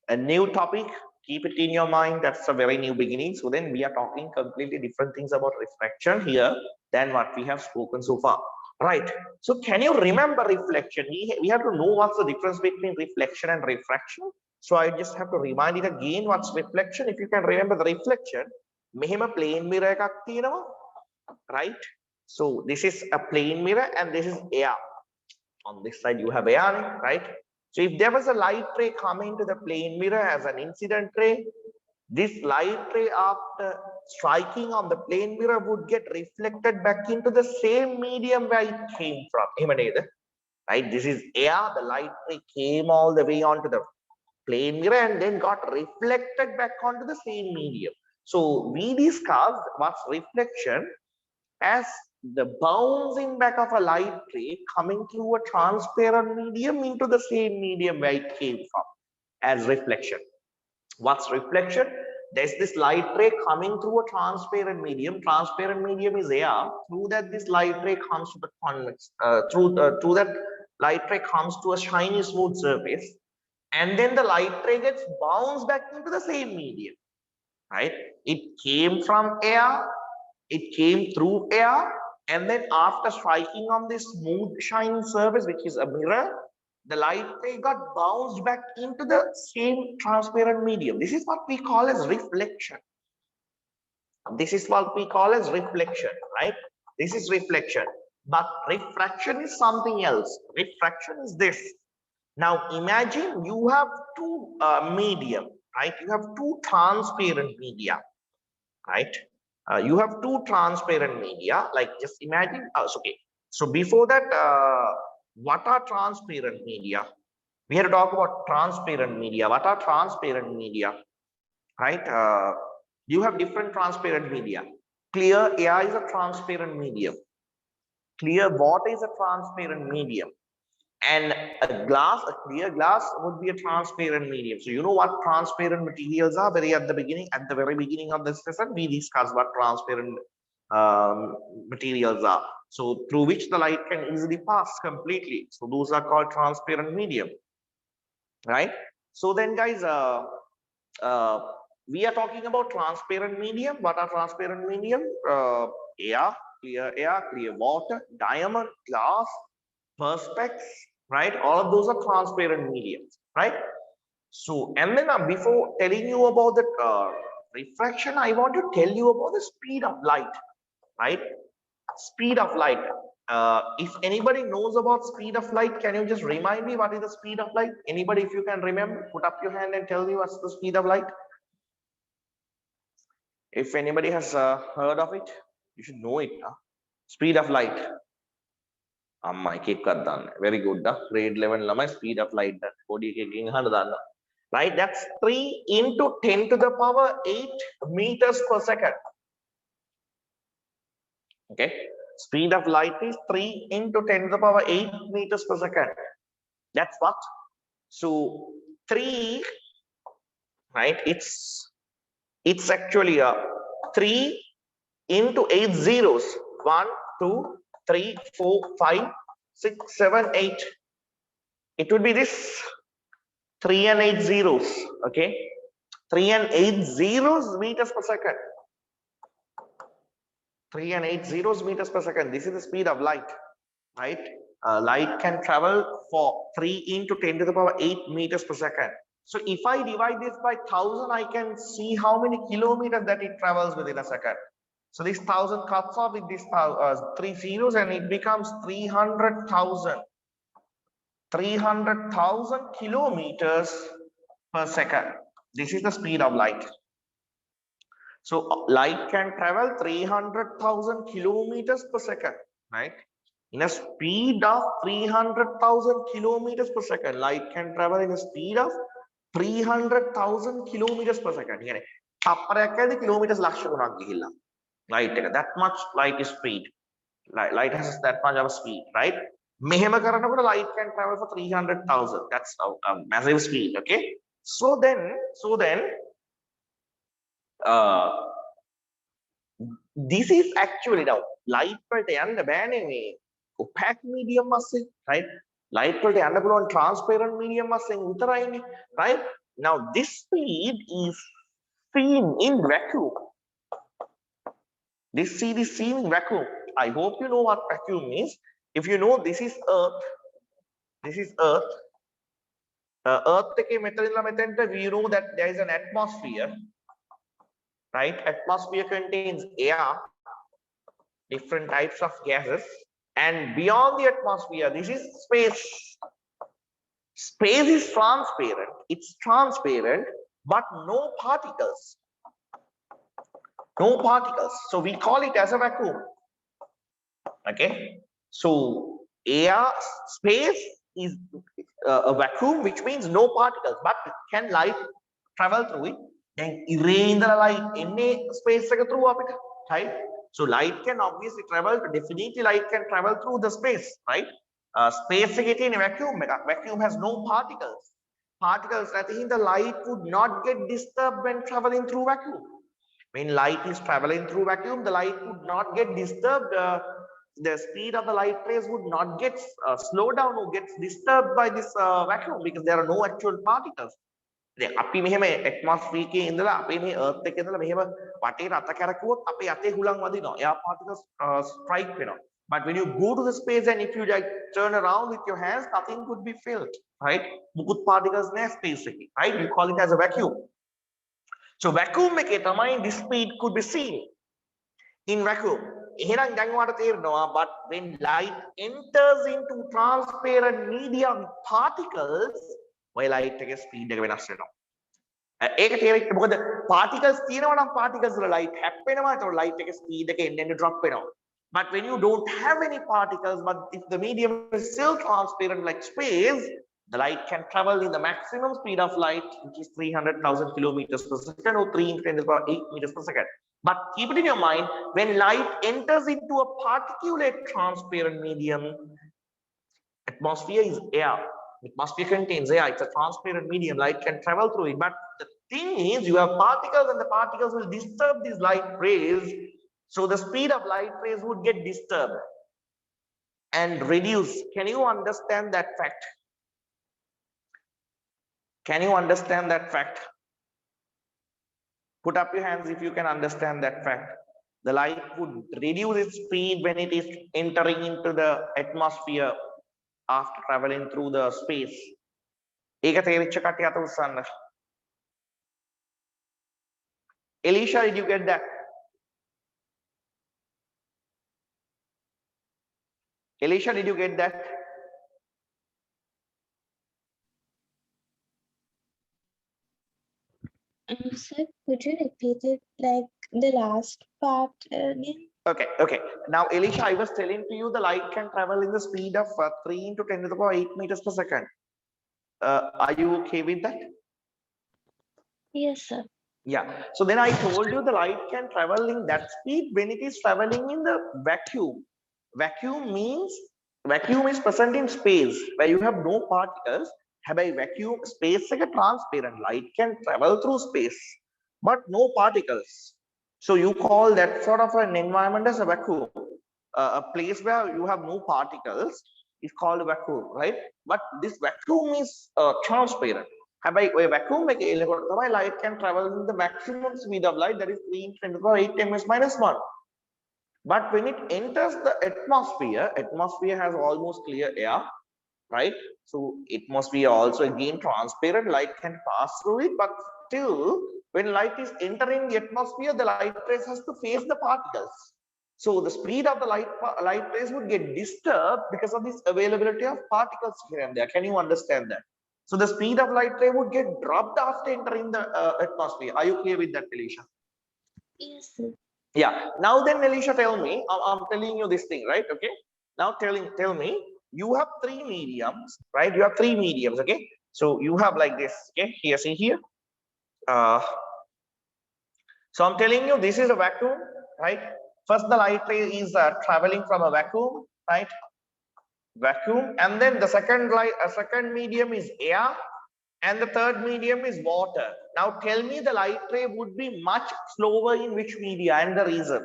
a new topic. Keep it in your mind. That's a very new beginning. So then we are talking completely different things about refraction here than what we have spoken so far. Right. So can you remember reflection? We have to know what's the difference between reflection and refraction. So I just have to remind it again. What's reflection? If you can remember the reflection, mehema plane mirror එකක් තියෙනවා. Right. So this is a plane mirror and this is air. On this side you have air, right? So if there was a light ray coming to the plane mirror as an incident ray, this light ray after striking on the plane mirror would get reflected back into the same medium where it came from. Right? This is air. The light ray came all the way onto the plane mirror and then got reflected back onto the same medium. So we discussed what's reflection as the bouncing back of a light ray coming through a transparent medium into the same medium where it came from as reflection. What's reflection? There's this light ray coming through a transparent medium. Transparent medium is air. Through that, this light ray comes to the convex. Through that light ray comes to a shiny, smooth surface, and then the light ray gets bounced back into the same medium. Right? It came from air. It came through air, and then after striking on this smooth, shiny surface, which is a mirror, the light ray got bounced back into the same transparent medium. This is what we call as reflection. This is what we call as reflection, right? This is reflection. But refraction is something else. Refraction is this. Now imagine you have two medium, right? You have two transparent media, right? You have two transparent media. Like just imagine. Okay. So before that, what are transparent media? We had to talk about transparent media. What are transparent media? Right? You have different transparent media. Clear air is a transparent medium. Clear water is a transparent medium. And a clear glass would be a transparent medium. So you know what transparent materials are. At the very beginning of this session, we discussed what transparent materials are. So through which the light can easily pass completely. So those are called transparent medium, right? So then, guys, we are talking about transparent medium. What are transparent medium? Air, clear water, diamond, glass, perspex, right? All of those are transparent mediums, right? So, and then before telling you about the refraction, I want to tell you about the speed of light, right? Speed of light. If anybody knows about speed of light, can you just remind me what is the speed of light? Anybody, if you can remember, put up your hand and tell me what's the speed of light. If anybody has heard of it, you should know it. Speed of light. Very good. Grade 11 speed of light. Right? That's 3 into 10 to the power 8 meters per second. Okay. Speed of light is 3 into 10 to the power 8 meters per second. That's what? So 3, right? It's actually a 3 into 8 zeros. 1, 2, 3, 4, 5, 6, 7, 8. It would be this 3 and 8 zeros. Okay. 3 and 8 zeros meters per second. 3 and 8 zeros meters per second. This is the speed of light, right? Light can travel for 3 into 10 to the power 8 meters per second. So if I divide this by 1000, I can see how many kilometers that it travels within a second. So this 1000 cuts off with this 3 zeros and it becomes 300,000. 300,000 kilometers per second. This is the speed of light. So light can travel 300,000 kilometers per second, right? In a speed of 300,000 kilometers per second, light can travel in a speed of 300,000 kilometers per second. Kilometers light, that much light is speed. Light has that much of speed, right? Light can travel for 300,000. That's a massive speed. Okay. So then, this is actually now light and the opaque medium, right? Light and transparent medium, right? Now this speed is seen in vacuum. This speed is seen in vacuum. I hope you know what vacuum means. If you know, this is Earth. This is Earth. Earth, we know that there is an atmosphere. Right? Atmosphere contains air, different types of gases, and beyond the atmosphere, this is space. Space is transparent. It's transparent, but no particles. No particles. So we call it as a vacuum. Okay. So space is a vacuum, which means no particles, but can light travel through it? Then erase the light in space through it, right? So light can obviously travel, definitely light can travel through the space, right? Space in vacuum, vacuum has no particles. Particles, I think the light would not get disturbed when traveling through vacuum. When light is traveling through vacuum, the light would not get disturbed. The speed of the light rays would not get slowed down or gets disturbed by this vacuum because there are no actual particles. අපි මෙහෙම atmosphere එකේ ඉඳලා අපි මේ earth එකේ ඉඳලා මෙහෙම වටේට අත කරකුවොත් අපේ අතේ හුලං වදිනවා. air particles strike වෙනවා. But when you go to the space and if you like turn around with your hands, nothing could be felt, right? මුකුත් particles නැහැ space එකේ, right? We call it as a vacuum. So vacuum එකේ තමයි this speed could be seen in vacuum. එහෙනම් දැන් ඔයාලට තේරෙනවා, but when light enters into transparent medium particles, light එකේ speed එක වෙනස් වෙනවා. ඒක තේරෙන්නේ මොකද particles තියෙනවා නම් particles වල light හැප්පෙනවා ඒතකොට light එකේ speed එක එන්න drop වෙනවා. But when you don't have any particles, but if the medium is still transparent like space, the light can travel in the maximum speed of light, which is 300,000 kilometers per second or 3 × 10⁸ meters per second. But keep it in your mind, when light enters into a particulate transparent medium, atmosphere is air. Atmosphere contains air. It's a transparent medium. Light can travel through it. But the thing is, you have particles, and the particles will disturb these light rays. So the speed of light rays would get disturbed and reduce. Can you understand that fact? Can you understand that fact? Put up your hands if you can understand that fact. The light would reduce its speed when it is entering into the atmosphere after traveling through the space. ඒක තේරිච්ච කට්ටිය අත උස්සන්න. Elisha, did you get that? Elisha, did you get that? Sir, could you repeat it like the last part again? Okay. Now, Elisha, I was telling to you the light can travel in the speed of 3 × 10⁸ meters per second. Are you okay with that? Yes, sir. Yeah. So then I told you the light can travel in that speed when it is traveling in the vacuum. Vacuum is present in space where you have no particles. Have a vacuum space like a transparent light can travel through space, but no particles. So you call that sort of an environment as a vacuum. A place where you have no particles is called a vacuum, right? But this vacuum is transparent. Have a vacuum like light can travel in the maximum speed of light, that is 3 × 10⁻⁻⁻1. But when it enters the atmosphere has almost clear air, right? So atmosphere also again transparent, light can pass through it, but still when light is entering the atmosphere, the light rays has to face the particles. So the speed of the light rays would get disturbed because of this availability of particles here and there. Can you understand that? So the speed of light ray would get dropped after entering the atmosphere. Are you clear with that, Elisha? Yes, sir. Yeah. Now then, Elisha, tell me, I'm telling you this thing, right? Okay. Now tell me, you have 3 mediums, right? You have 3 mediums, okay? So you have like this, okay? Here, see here. So I'm telling you, this is a vacuum, right? First, the light ray is traveling from a vacuum, right? Vacuum, and then the second medium is air, and the third medium is water. Now tell me, the light ray would be much slower in which media, and the reason?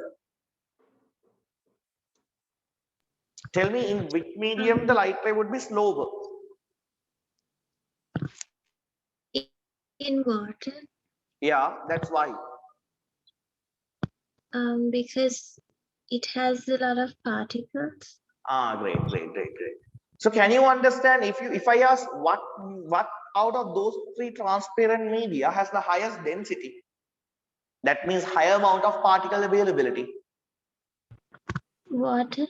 Tell me, in which medium the light ray would be slower? In water. Yeah, that's why. Because it has a lot of particles. Great. So can you understand, if I ask what out of those 3 transparent media has the highest density? That means higher amount of particle availability. Water.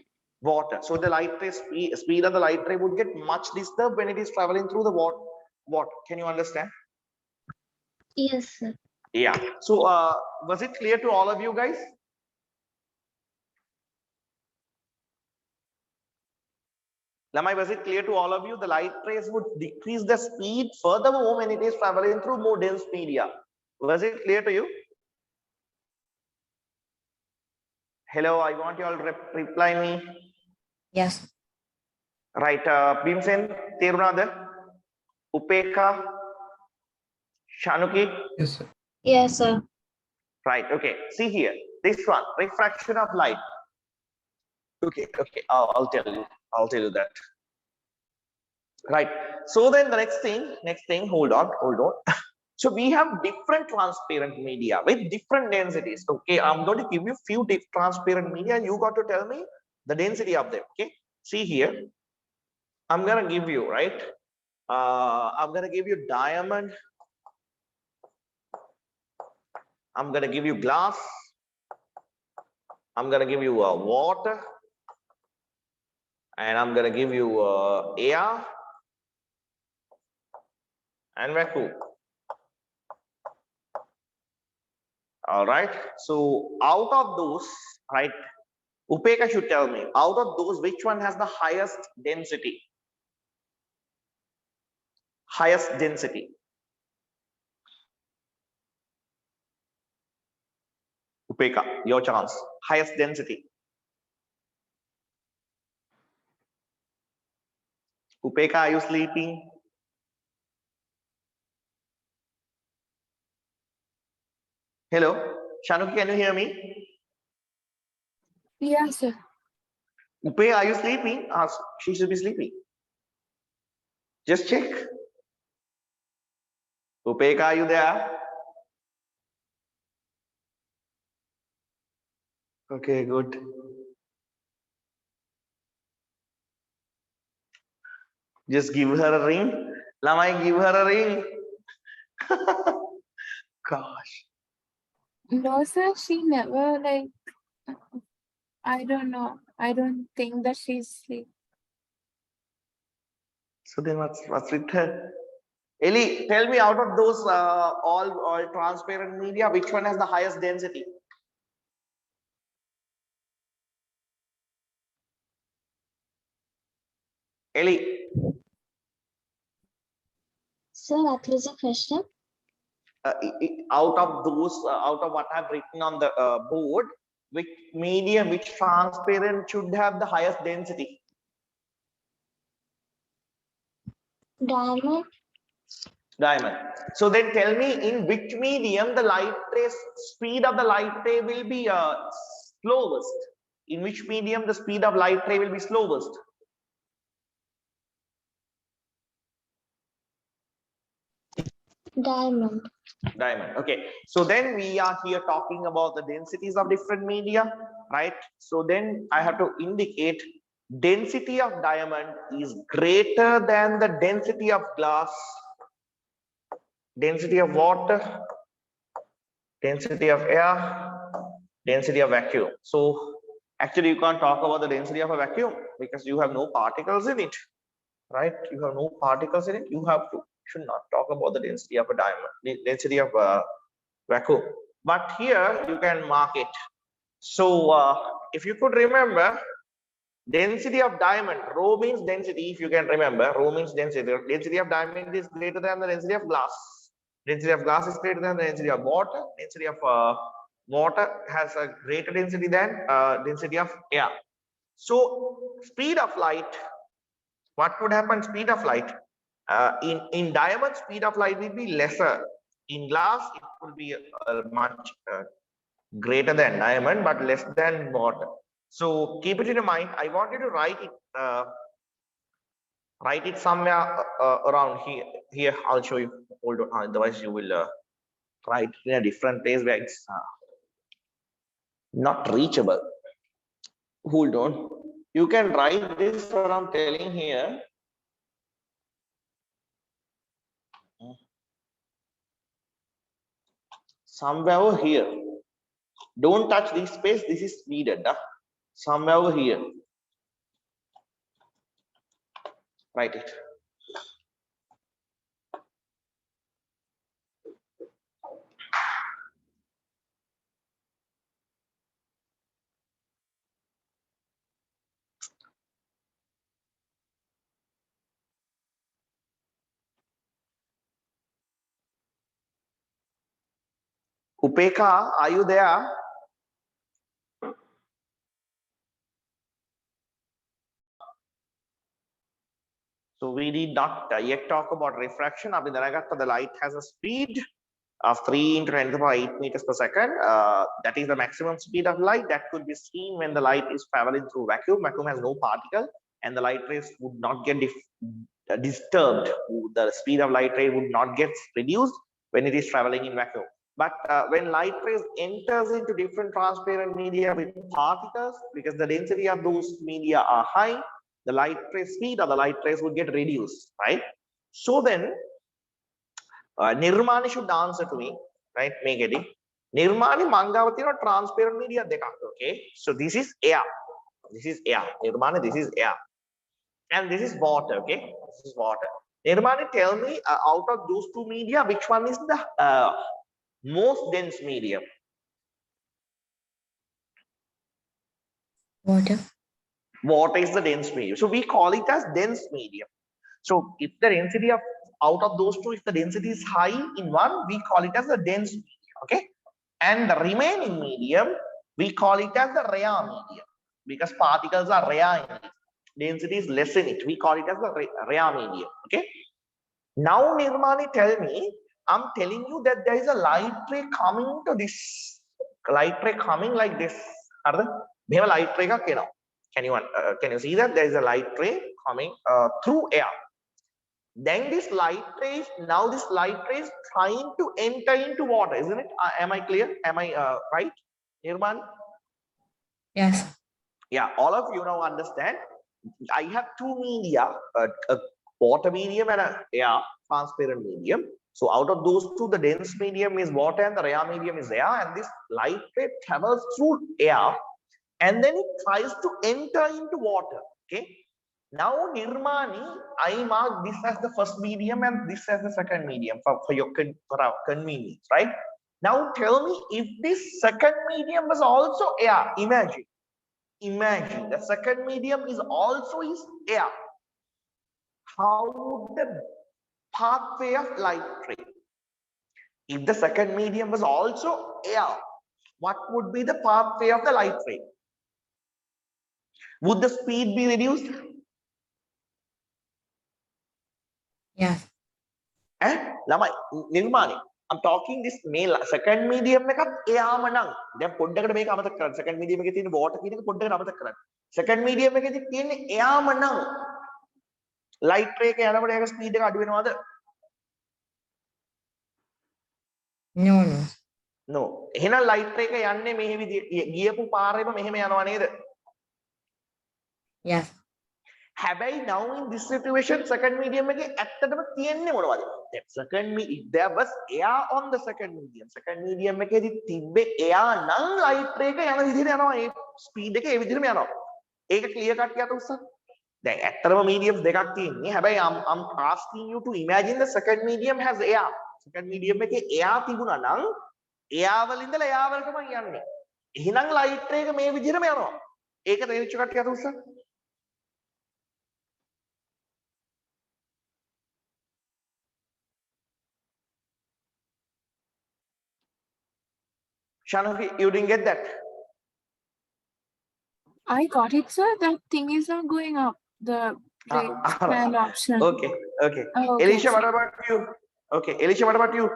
So the light ray speed of the light ray would get much disturbed when it is traveling through the water. Can you understand? Yes, sir. Yeah. So was it clear to all of you guys? Lamai, was it clear to all of you? The light rays would decrease the speed furthermore when it is traveling through more dense media. Was it clear to you? Hello, I want you all to reply me. Yes. Right, Bhimsen, Tirunada, Upeka, Shanuki. Yes, sir. Yes, sir. Right, okay. See here, this one, refraction of light. Okay, I'll tell you that. Right. So then the next thing, hold on. So we have different transparent media with different densities. Okay, I'm going to give you few transparent media and you got to tell me the density of them. Okay, see here, I'm gonna give you, right? I'm gonna give you diamond, I'm gonna give you glass, I'm gonna give you water, and I'm gonna give you air and vacuum. All right. So out of those, right, Upeka should tell me, out of those, which one has the highest density? Highest density. Upeka, your chance. Highest density. Upeka, are you sleeping? Hello, Shanuki, can you hear me? Yeah, sir. Upeka, are you sleeping? She should be sleeping. Just check. Upeka, are you there? Okay, good. Just give her a ring. Lamai, give her a ring. Gosh. No, sir, she never like, I don't know. I don't think that she's asleep. So then what's with her? Eli, tell me, out of those all transparent media, which one has the highest density? Eli, Sir, what was the question? out of those, out of what I've written on the board, which medium, which transparent should have the highest density? Diamond. Diamond. So then tell me, in which medium the light rays, speed of the light ray will be slowest? In which medium the speed of light ray will be slowest? Diamond. Diamond. Okay. So then we are here talking about the densities of different media, right? So then I have to indicate density of diamond is greater than the density of glass, density of water, density of air, density of vacuum. So actually you can't talk about the density of a vacuum because you have no particles in it, right? You have no particles in it. You should not talk about the density of a diamond, density of vacuum. But here you can mark it. So if you could remember, density of diamond, rho means density. If you can remember, rho means density. Density of diamond is greater than the density of glass. Density of glass is greater than the density of water. Density of water has a greater density than density of air. So speed of light, what would happen? Speed of light in diamond, speed of light will be lesser. In glass, it will be much greater than diamond, but less than water. So keep it in mind. I want you to write it somewhere around here. Here, I'll show you. Hold on. Otherwise, you will write in a different place where it's not reachable. Hold on. You can write this what I'm telling here. Somewhere over here. Don't touch this space. This is needed. Somewhere over here. Write it. Upeka, are you there? So we did not yet talk about refraction. The light has a speed of 3 into 10 to the power 8 meters per second. That is the maximum speed of light that could be seen when the light is traveling through vacuum. Vacuum has no particle, and the light rays would not get disturbed. The speed of light ray would not get reduced when it is traveling in vacuum. But when light rays enters into different transparent media with particles, because the density of those media are high, the light ray speed of the light rays would get reduced, right? So then Nirmani should answer to me, right? Megadi. Nirmani Mangavati or transparent media dekha. Okay. So this is air. This is air. Nirmani, this is air. And this is water. Okay. This is water. Nirmani, tell me out of those two media, which one is the most dense medium? Water. Water is the dense medium. So we call it as dense medium. So if the density of out of those two, if the density is high in one, we call it as the dense medium. Okay. And the remaining medium, we call it as the rare medium because particles are rare in it. Density is less in it. We call it as the rare medium. Okay. Now, Nirmani, tell me, I'm telling you that there is a light ray coming to this. Light ray coming like this. We have a light ray. Can you see that there is a light ray coming through air? Then this light ray, now this light ray is trying to enter into water, isn't it? Am I clear? Am I right, Nirmani? Yes. Yeah, all of you now understand. I have two media, a water medium and a air transparent medium. So out of those two, the dense medium is water and the rare medium is air. And this light ray travels through air and then it tries to enter into water. Okay. Now, Nirmani, I mark this as the first medium and this as the second medium for your convenience, right? Now, tell me if this second medium was also air. Imagine the second medium is also is air. How would the pathway of light ray? If the second medium was also air, what would be the pathway of the light ray? Would the speed be reduced? Yes. Nirmani, I'm talking this male second medium air manang. Then poddakata මේක අමතක කරන්න. Second medium එකේ තියෙන water කියන එක පොඩ්ඩකට අමතක කරන්න. Second medium එකේ තියෙන air manang. Light ray එක යනකොට ඒක speed එක අඩු වෙනවද? No, no. No. එහෙනම් light ray එක යන්නේ මෙහෙ ගියපු පාරේම මෙහෙම යනවා නේද? Yes. Habai now in this situation second medium එකේ ඇත්තටම තියෙන්නේ මොනවද? That second there was air on the second medium එකේදී තිබ්බේ air නම් light ray එක යන විදිහට යනවා. ඒ speed එක ඒ විදිහටම යනවා. ඒක clear cut යට උස්සන්න. දැන් ඇත්තටම mediums දෙකක් තියෙන්නේ. හැබැයි I'm asking you to imagine the second medium has air. Second medium එකේ air තිබුණා නම් air වල ඉඳලා air වලටම යන්නේ. එහෙනම් light ray එක මේ විදිහටම යනවා. ඒක තේරිච්ච කට්ටිය අත උස්සන්න. Shanoki, you didn't get that? I got it, sir. That thing is not going up. The stand option. Okay. Oh, okay, Elisha, sir. what about you? Okay, Elisha, what about you?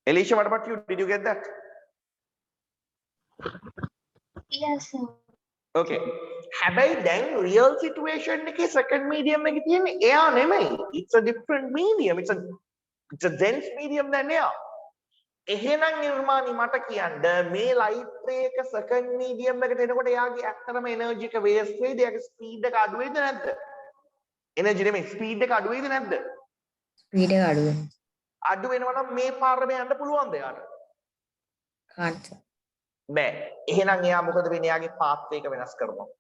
Elisha, what about you? Did you get that? Yes, sir. Okay. Habai then real situation එකේ second medium එකේ තියෙන air නෙමෙයි. It's a different medium. It's a dense medium than air. එහෙනම් නිර්මාණි මට කියන්න මේ light ray එක second medium එකට එනකොට එයාගේ ඇත්තටම energy එක waste වෙයිද? එයාගේ speed එක අඩු වෙයිද නැද්ද? energy නෙමෙයි speed එක අඩු වෙයිද නැද්ද? Speed එක අඩු වෙනවා. අඩු වෙනවා නම් මේ පාරේ යන්න පුළුවන්ද එයාට? Can't. බෑ. එහෙනම් එයා මොකද වෙන්නේ? එයාගේ pathway එක වෙනස් කරනවා.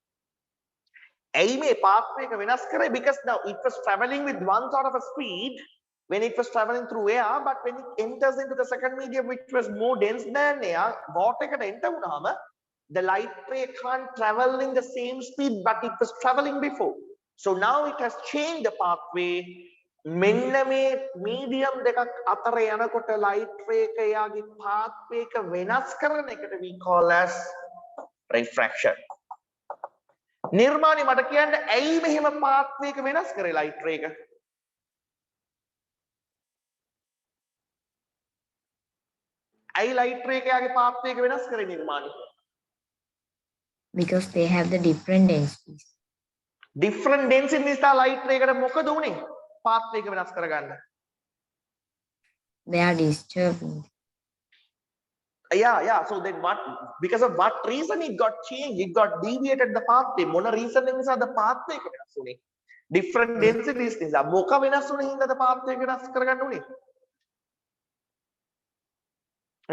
ඇයි මේ pathway එක වෙනස් කරේ? Because now it was traveling with one sort of a speed when it was traveling through air, but when it enters into the second medium which was more dense than air, water එකට enter වුණාම the light ray can't travel in the same speed but it was traveling before. So now it has changed the pathway. මෙන්න මේ medium දෙකක් අතර යනකොට light ray එක යාගේ pathway එක වෙනස් කරන එකට we call as refraction. නිර්මාණි මට කියන්න ඇයි මෙහෙම pathway එක වෙනස් කරේ light ray එක? ඇයි light ray එක යාගේ pathway එක වෙනස් කරේ නිර්මාණි? Because they have the different densities. Different density නිසා light ray එකට මොකද උනේ? pathway එක වෙනස් කරගන්න. They are disturbing. Yeah. So then what? Because of what reason it got changed? It got deviated the pathway. මොන reason නිසා the pathway එක වෙනස් උනේ? Different densities නිසා. මොක වෙනස් උනේ හින්දාද pathway එක වෙනස් කරගන්න උනේ?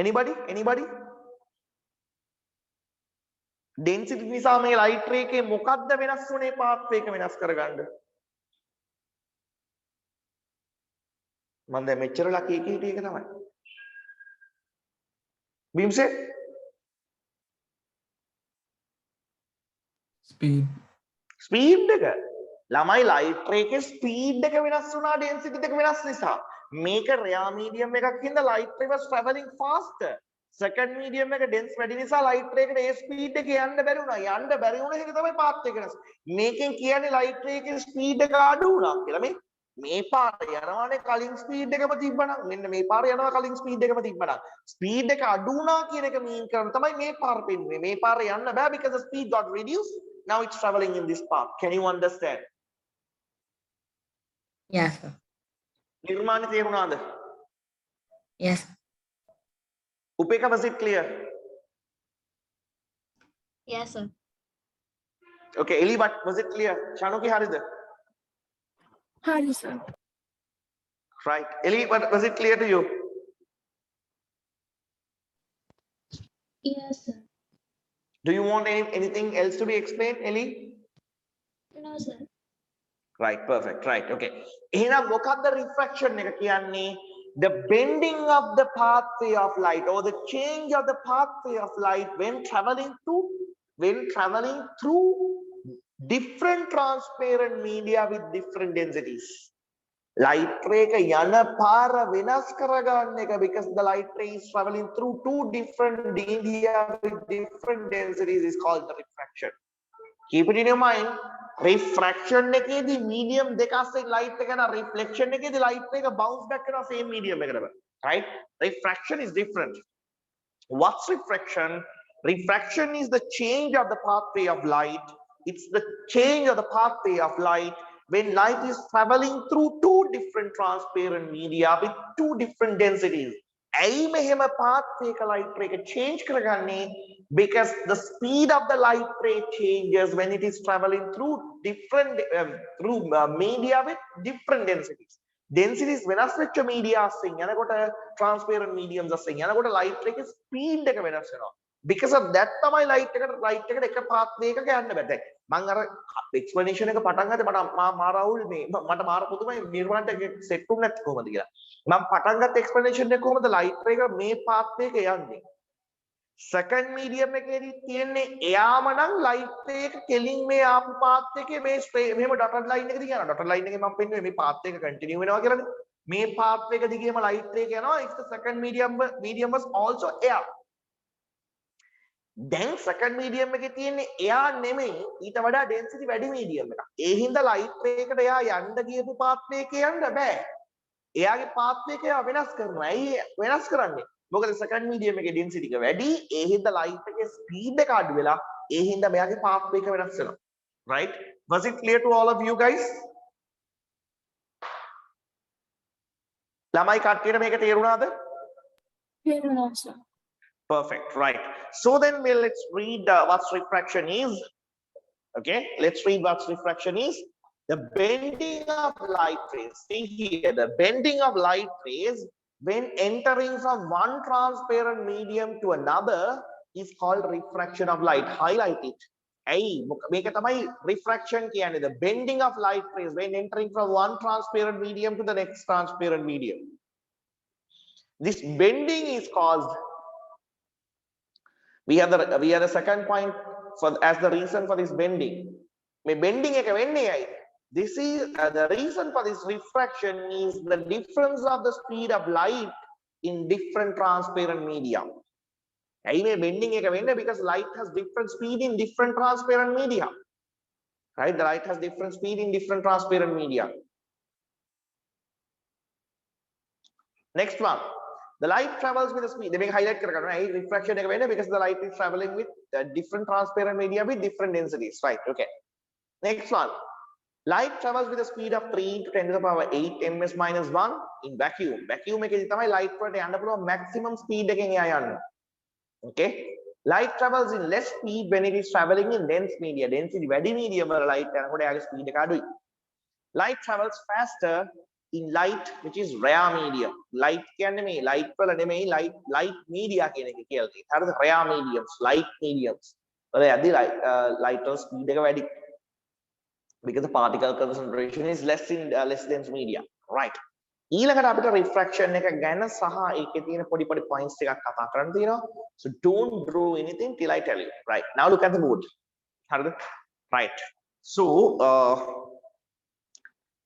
Anybody? Density නිසා මේ light ray එකේ මොකද්ද වෙනස් උනේ pathway එක වෙනස් කරගන්න? මම දැන් මෙච්චර ලකී එක හිටිය එක තමයි. බීම්සේ speed. Speed එක ළමයි light ray එකේ speed එක වෙනස් වුණා density එක වෙනස් නිසා. මේක rare medium එකක් හින්දා light ray was traveling faster. Second medium එක dense වැඩි නිසා light ray එකට ඒ speed එක යන්න බැරි වුණා. යන්න බැරි වුණ එක තමයි path එක වෙනස්. මේකෙන් කියන්නේ light ray එකේ speed එක අඩු වුණා කියලා. මේ පාර යනවානේ කලින් ස්පීඩ් එකම තිබ්බනම් මෙන්න මේ පාර යනවා කලින් ස්පීඩ් එකම තිබ්බනම් ස්පීඩ් එක අඩු වුණා කියන එක මීන් කරන තමයි මේ පාර පෙන්වන්නේ මේ පාර යන්න බෑ because the speed got reduced now it's traveling in this path can you understand Yes, sir. නිර්මාණ තේරුණාද Yes. උපේක was it clear Yes, sir. okay Eli but was it clear Shanuki හරිද Hari, sir. right Eli but was it clear to you Yes, sir. do you want anything else to be explained Eli No, sir. right perfect right okay එහෙනම් මොකක්ද refraction එක කියන්නේ the bending of the pathway of light or the change of the pathway of light when traveling through different transparent media with different densities light ray එක යන පාර වෙනස් කරගන්න එක because the light ray is traveling through two different media with different densities is called the refraction keep it in your mind refraction එකේදී medium දෙක අස්සෙන් light එක යන reflection එකේදී light එක bounce back කරන same medium එකටම right refraction is different what's refraction refraction is the change of the pathway of light it's the change of the pathway of light when light is traveling through two different transparent media with two different densities ඇයි මෙහෙම pathway එක light ray එක change කරගන්නේ because the speed of the light ray changes when it is traveling through different media with different densities වෙනස් වෙච්ච media අස්සෙන් යනකොට transparent mediums අස්සෙන් යනකොට light ray එකේ speed එක වෙනස් වෙනවා because of that තමයි light එකට එක pathway එකක යන්න බෑ දැන් මම අර explanation එක පටන් ගත්තේ මට මාරාවුල් මේ මට මාර පුදුමයි නිර්වාණට සෙට් වුනේ නැති කොහොමද කියලා මම පටන් ගත්ත explanation එක කොහොමද light ray එක මේ pathway එක යන්නේ second medium එකේදී තියෙන්නේ එයාම නම් light ray එක කෙලින් මේ ආපු path එකේ මේ මෙහෙම dotted line එකදී යනවා dotted line එකේ මම පෙන්නුවේ මේ path එක continue වෙනවා කියලානේ මේ path එක දිගේම light ray එක යනවා if the second medium was also air දැන් second medium එකේ තියෙන්නේ එයා නෙමෙයි ඊට වඩා density වැඩි medium එකක්. ඒ හින්දා light ray එකට එයා යන්න ගියපු pathway එකේ යන්න බෑ. එයාගේ pathway එක එයා වෙනස් කරනවා. ඇයි වෙනස් කරන්නේ? මොකද second medium එකේ density එක වැඩි. ඒ හින්දා light එකේ speed එක අඩු වෙලා ඒ හින්දා මෙයාගේ pathway එක වෙනස් වෙනවා. Right? Was it clear to all of you guys? ළමයි කට්ටියට මේක තේරුණාද? Therunaa, sir. Perfect, right. So then let's read what refraction is. Okay, let's read what refraction is. The bending of light rays. See here, the bending of light rays when entering from one transparent medium to another is called refraction of light. Highlight it. Hey, make it refraction කියන්නේ the bending of light rays when entering from one transparent medium to the next transparent medium. This bending is caused. We have the second point for as the reason for this bending. May bending එක වෙන්නේ ඇයි? This is the reason for this refraction is the difference of the speed of light in different transparent media. ඇයි මේ bending එක වෙන්නේ? Because light has different speed in different transparent media. Right? The light has different speed in different transparent media. Next one. The light travels with the speed. They make highlight refraction because the light is traveling with different transparent media with different densities. Right. Okay. Next one. Light travels with a speed of 3 to 10 to the power 8 ms minus 1 in vacuum. Vacuum එකේදී තමයි light වලට යන්න පුළුවන් maximum speed එකෙන් එයා යන්නේ. Okay. Light travels in less speed when it is traveling in dense media. Density වැඩි medium වල light යනකොට එයාගේ speed එක අඩුයි. Light travels faster in light which is rare medium. Light කියන්නේ මේ light වල නෙමෙයි light media කියන එක කියලා තියෙනවා. හරිද? Rare mediums, light mediums. වල යද්දී light වල speed එක වැඩි. Because the particle concentration is less in less dense media. Right. ඊළඟට අපිට refraction එක ගැන සහ ඒකේ තියෙන පොඩි points ටිකක් කතා කරන්න තියෙනවා. So don't draw anything till I tell you. Right. Now look at the board. හරිද? right? So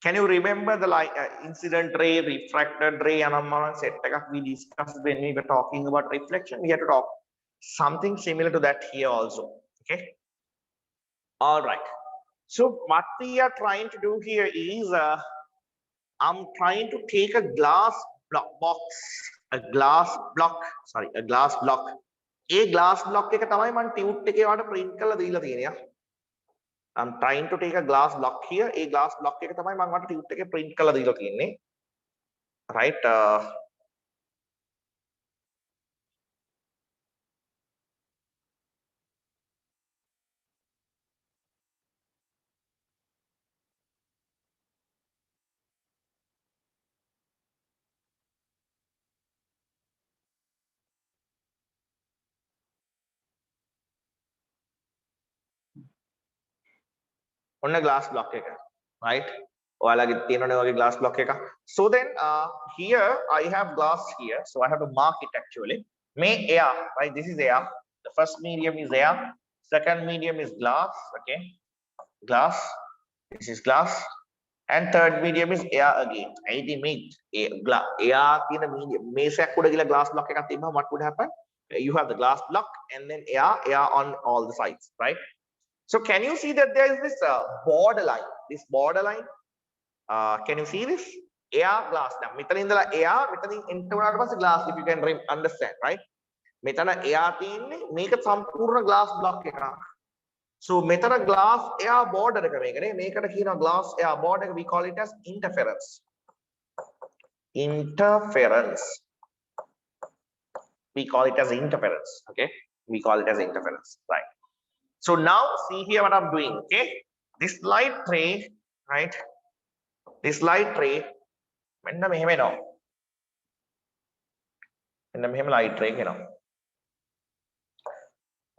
can you remember the incident ray, refracted ray, and set we discussed when we were talking about reflection? We had to talk something similar to that here also. Okay, all right. So what we are trying to do here is I'm trying to take a glass block, a glass block. A glass block එක තමයි මම tute එකේ වලට print කරලා දීලා තියෙන්නේ. I'm trying to take a glass block here. A glass block එක තමයි මම වලට ටියුට් එකේ print කරලා දීලා තියෙන්නේ. Right? On a glass block එක, right? ඔයාලගේ තියෙනනේ වගේ glass block එක. So then here I have glass here, so I have to mark it actually. May air, right? This is air. The first medium is air. Second medium is glass. Okay, glass. This is glass. And third medium is air again. I think air කියන medium. මේසයක් උඩ ගිහලා glass block එකක් තිබ්බම what would happen? You have the glass block and then air on all the sides, right? So can you see that there is this borderline? This borderline. Can you see this? Air glass. Now, මෙතන ඉඳලා air, මෙතනින් enter වුණාට පස්සේ glass, if you can understand, right? මෙතන air තියෙන්නේ, මේක සම්පූර්ණ glass block එකක්. So මෙතන glass air border එක මේකනේ. මේකට කියනවා glass air border එක. We call it as interference. Interference. We call it as interference. Okay. We call it as interference. Right. So now see here what I'm doing. Okay. This light tray, right? This light tray. මෙන්න මෙහෙම එනවා. මෙන්න මෙහෙම light tray එනවා.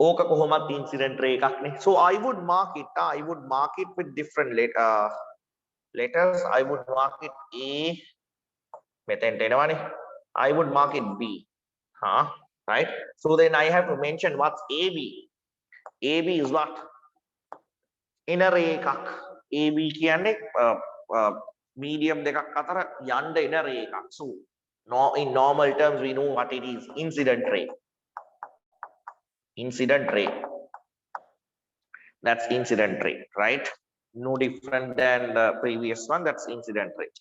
ඕක කොහොමත් incident ray එකක් නේ. So I would mark it with different letters. I would mark it A. මෙතෙන්ට එනවනේ. I would mark it B. Right? So then I have to mention what's AB. AB is what? Inner ray එකක්. AB කියන්නේ medium දෙකක් අතර යන්න inner ray එකක්. So in normal terms we know what it is. Incident ray. Incident ray. That's incident ray, right? No different than the previous one. That's incident ray,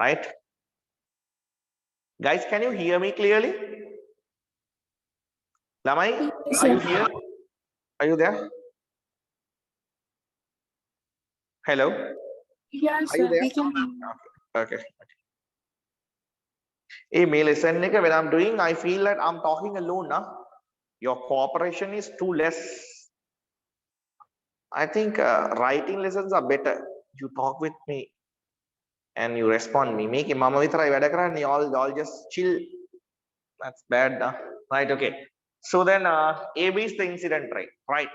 right? Guys, can you hear me clearly? Lamai, are you here? Are you there? Hello? Yes, Are you sir. there? We can. Okay. Hey, me listen, when I'm doing, I feel that I'm talking alone now. Your cooperation is too less. I think writing lessons are better. You talk with me and you respond me. Make it mama vitarai වැඩ කරන්නේ, all just chill. That's bad, huh? Right? Okay. So then AB is the incident ray, right?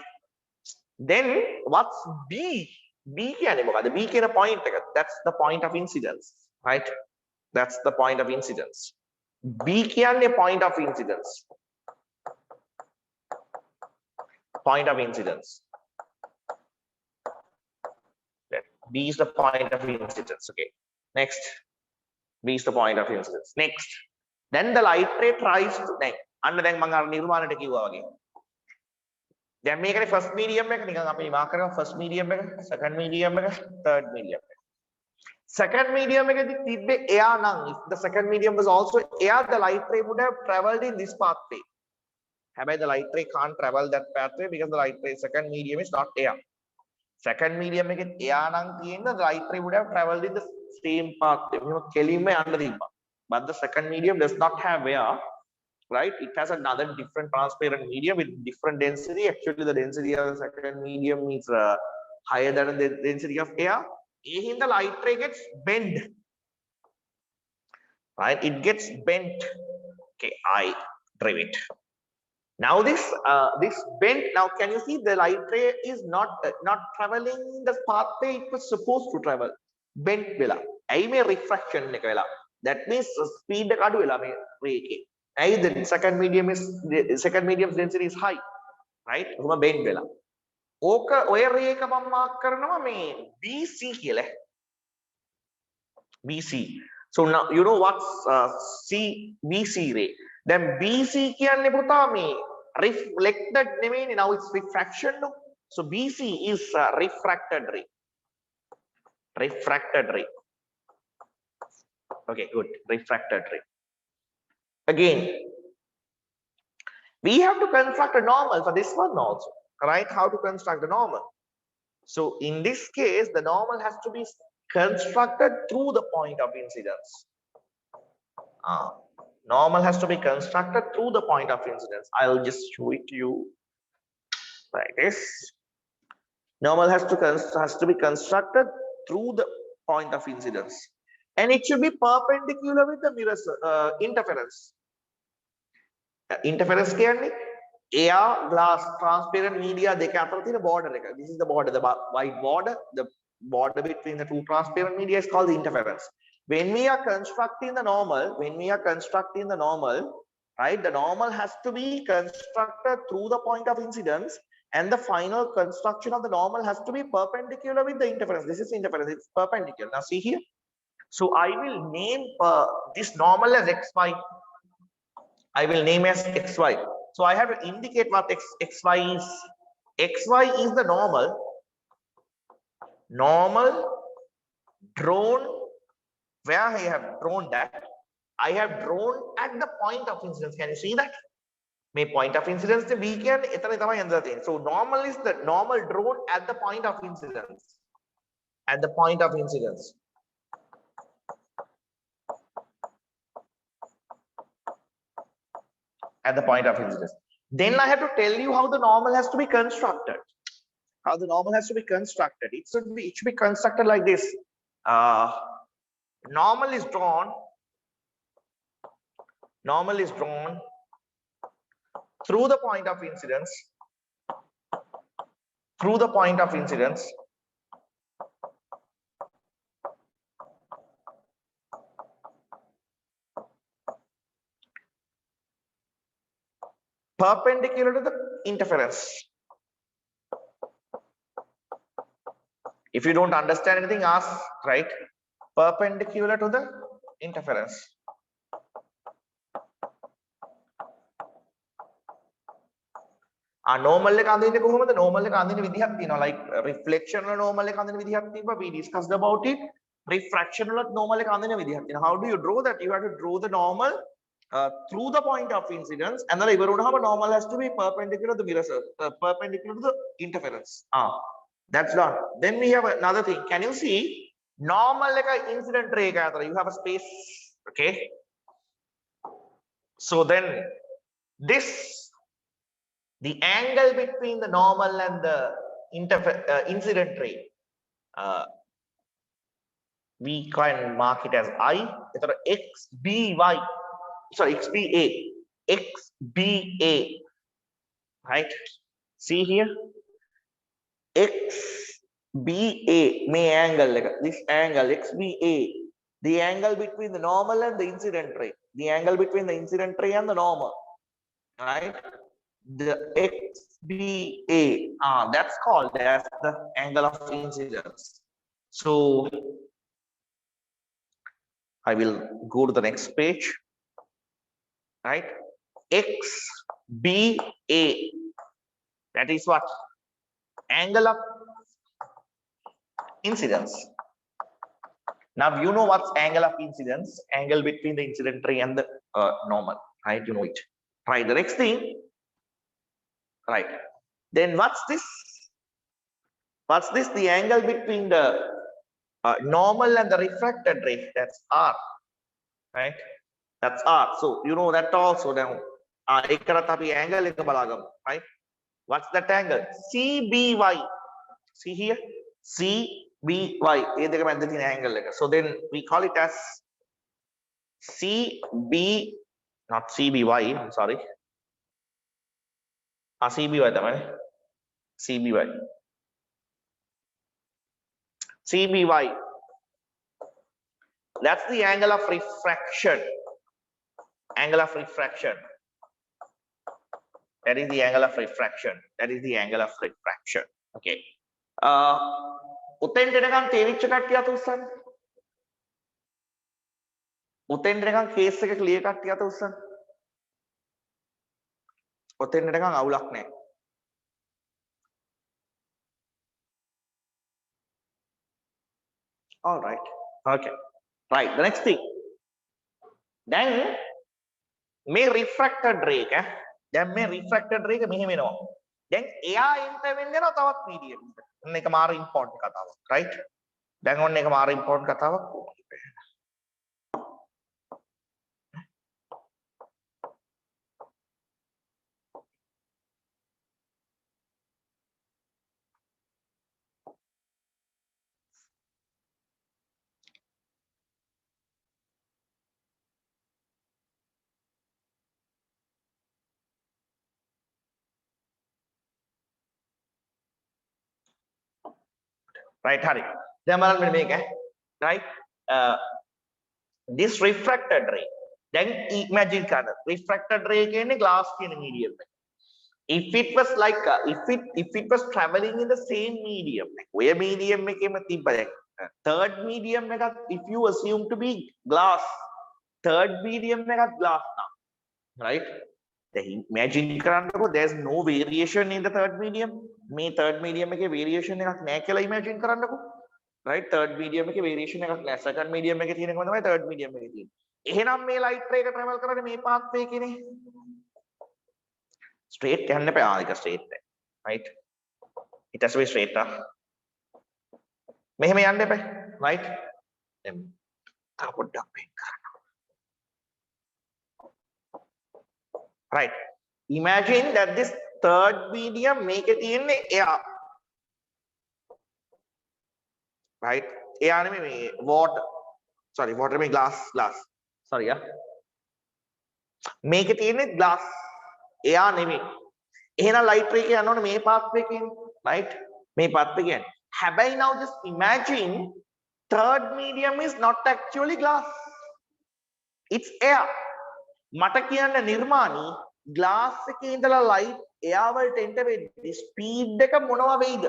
Then what's B? B කියන්නේ මොකද? B කියන point එක. That's the point of incidence, right? That's the point of incidence. B කියන්නේ point of incidence. Point of incidence. B is the point of incidence. Okay. Next. B is the point of incidence. Next. Then the light ray tries to අන්න දැන් මම අර නිර්මාණයට කිව්වා වගේ. දැන් මේකනේ first medium එක නිකන් අපි මාක් කරනවා first medium එක, second medium එක, third medium එක. Second medium එකදී තිබ්බේ air නම්, if the second medium was also air, the light ray would have traveled in this pathway. However, the light ray can't travel that pathway because the light ray second medium is not air. Second medium එකේ air නම් තියෙන, the light ray would have traveled in the same pathway. මෙහෙම කෙලින්ම යන්න තිබ්බා. But the second medium does not have air, right? It has another different transparent medium with different density. Actually, the density of the second medium is higher than the density of air. In the light ray gets bent, right? It gets bent. Okay, I drew it. Now this bent. Now can you see the light ray is not traveling the pathway it was supposed to travel? Bent vela. I may refraction එක වෙලා. That means speed එක අඩු වෙලා මේ ray එකේ. The second medium's density is high, right? Bend වෙලා. ඕක ඔය ray එක මම මාක් කරනවා මේ BC කියලා. BC. So now you know what's BC ray. Then BC කියන්නේ පුතා මේ reflected නෙමෙයිනේ, now it's refraction. No? So BC is refracted ray. Refracted ray. Okay, good. Refracted ray. Again, we have to construct a normal for this one also, right? How to construct a normal? So in this case, the normal has to be constructed through the point of incidence. Normal has to be constructed through the point of incidence. I'll just show it to you like this. Normal has to be constructed through the point of incidence, and it should be perpendicular with the mirror interference. Interference කියන්නේ air, glass, transparent media දෙක අතර තියෙන border එක. This is the border, the white border. The border between the two transparent media is called the interference. When we are constructing the normal, right, the normal has to be constructed through the point of incidence, and the final construction of the normal has to be perpendicular with the interference. This is interference, it's perpendicular. Now see here. So I will name this normal as xy. I will name as xy. So I have to indicate what xy is. Xy is the normal drawn. Where I have drawn that? I have drawn at the point of incidence. Can you see that? May point of incidence the weekend. So normal is the normal drawn at the point of incidence. At the point of incidence. At the point of incidence. Then I have to tell you how the normal has to be constructed. How the normal has to be constructed. It should be constructed like this. Normal is drawn through the point of incidence. Perpendicular to the interference. If you don't understand anything, ask, right? Perpendicular to the interference. Normal එක අඳින්නේ කොහොමද? Normal එක අඳින්න විදිහක් තියෙනවා. Like reflection වල normal එක අඳින්න විදිහක් තියෙනවා. We discussed about it. Refraction වල normal එක අඳින්න විදිහක් තියෙනවා. How do you draw that? You have to draw the normal through the point of incidence, and then ඉවර වුණාම normal has to be perpendicular to the mirror, perpendicular to the interference. That's done. Then we have another thing. Can you see normal එක incident ray එක අතර you have a space, okay? So then this, the angle between the normal and the incident ray, we can mark it as I. XBA, right? See here, XBA may angle, like this angle XBA, the angle between the normal and the incident ray, the angle between the incident ray and the normal, right? The XBA, that's called as the angle of incidence. So I will go to the next page, right? XBA, that is what? Angle of incidence. Now you know what's angle of incidence, angle between the incident ray and the normal, right? You know it. Right, the next thing, right? Then what's this? The angle between the normal and the refracted ray. That's R, right? That's R. So you know that also. Now angle, right? What's that angle? CBY. See here, CBY. Angle. So then we call it as CB, not CBY. I'm sorry. CBY. CBY. That's the angle of refraction. Angle of refraction. That is the angle of refraction. Okay. උතෙන් දෙනකන් තේරිච්ච කට්ටිය අත උස්සන්න. උතෙන් දෙනකන් case එක clear කට්ටිය අත උස්සන්න. උතෙන් දෙනකන් අවුලක් නැහැ. All right. Okay. Right. The next thing. Then මේ refracted ray එක දැන් මේ refracted ray එක මෙහෙම එනවා. දැන් එයා එන්ටර් වෙන්නේ යනවා තවත් medium එකට. ඔන්න එක මාර important කතාවක්. right? දැන් ඔන්න එක මාර important කතාවක්. Right, hari. දැන් බලන්න මේක right this refracted ray then imagine කරන්න refracted ray කියන්නේ glass කියන medium එක. If it was like if it was traveling in the same medium ඔය medium එකේම තිබ්බ දැන් third medium එකත් if you assume to be glass third medium එකත් glass now right. Then imagine කරන්නකො there's no variation in the third medium. මේ third medium එකේ variation එකක් නැහැ කියලා imagine කරන්නකො. right third medium එකේ variation එකක් නැහැ. second medium එකේ තියෙන එක තමයි third medium එකේ තියෙන්නේ. එහෙනම් මේ light ray එක travel කරන්නේ මේ pathway එකේනේ. straight යන්න එපා. ඒක straight එක. right it has to be straight මෙහෙම යන්න එපා. right දැන් තා පොඩ්ඩක් වෙන් කරන්න. right imagine that this third medium මේකේ තියෙන්නේ air right air නෙමෙයි මේ water sorry water නෙමෙයි glass sorry yeah මේකේ තියෙන්නේ glass air නෙමෙයි එහෙනම් light ray එක යන්න ඕනේ මේ pathway එකෙන් right මේ pathway එක යන්නේ හැබැයි now just imagine third medium is not actually glass it's air මට කියන්න නිර්මාණී glass එකේ ඉඳලා light air වලට enter වෙද්දී speed එක මොනවා වෙයිද?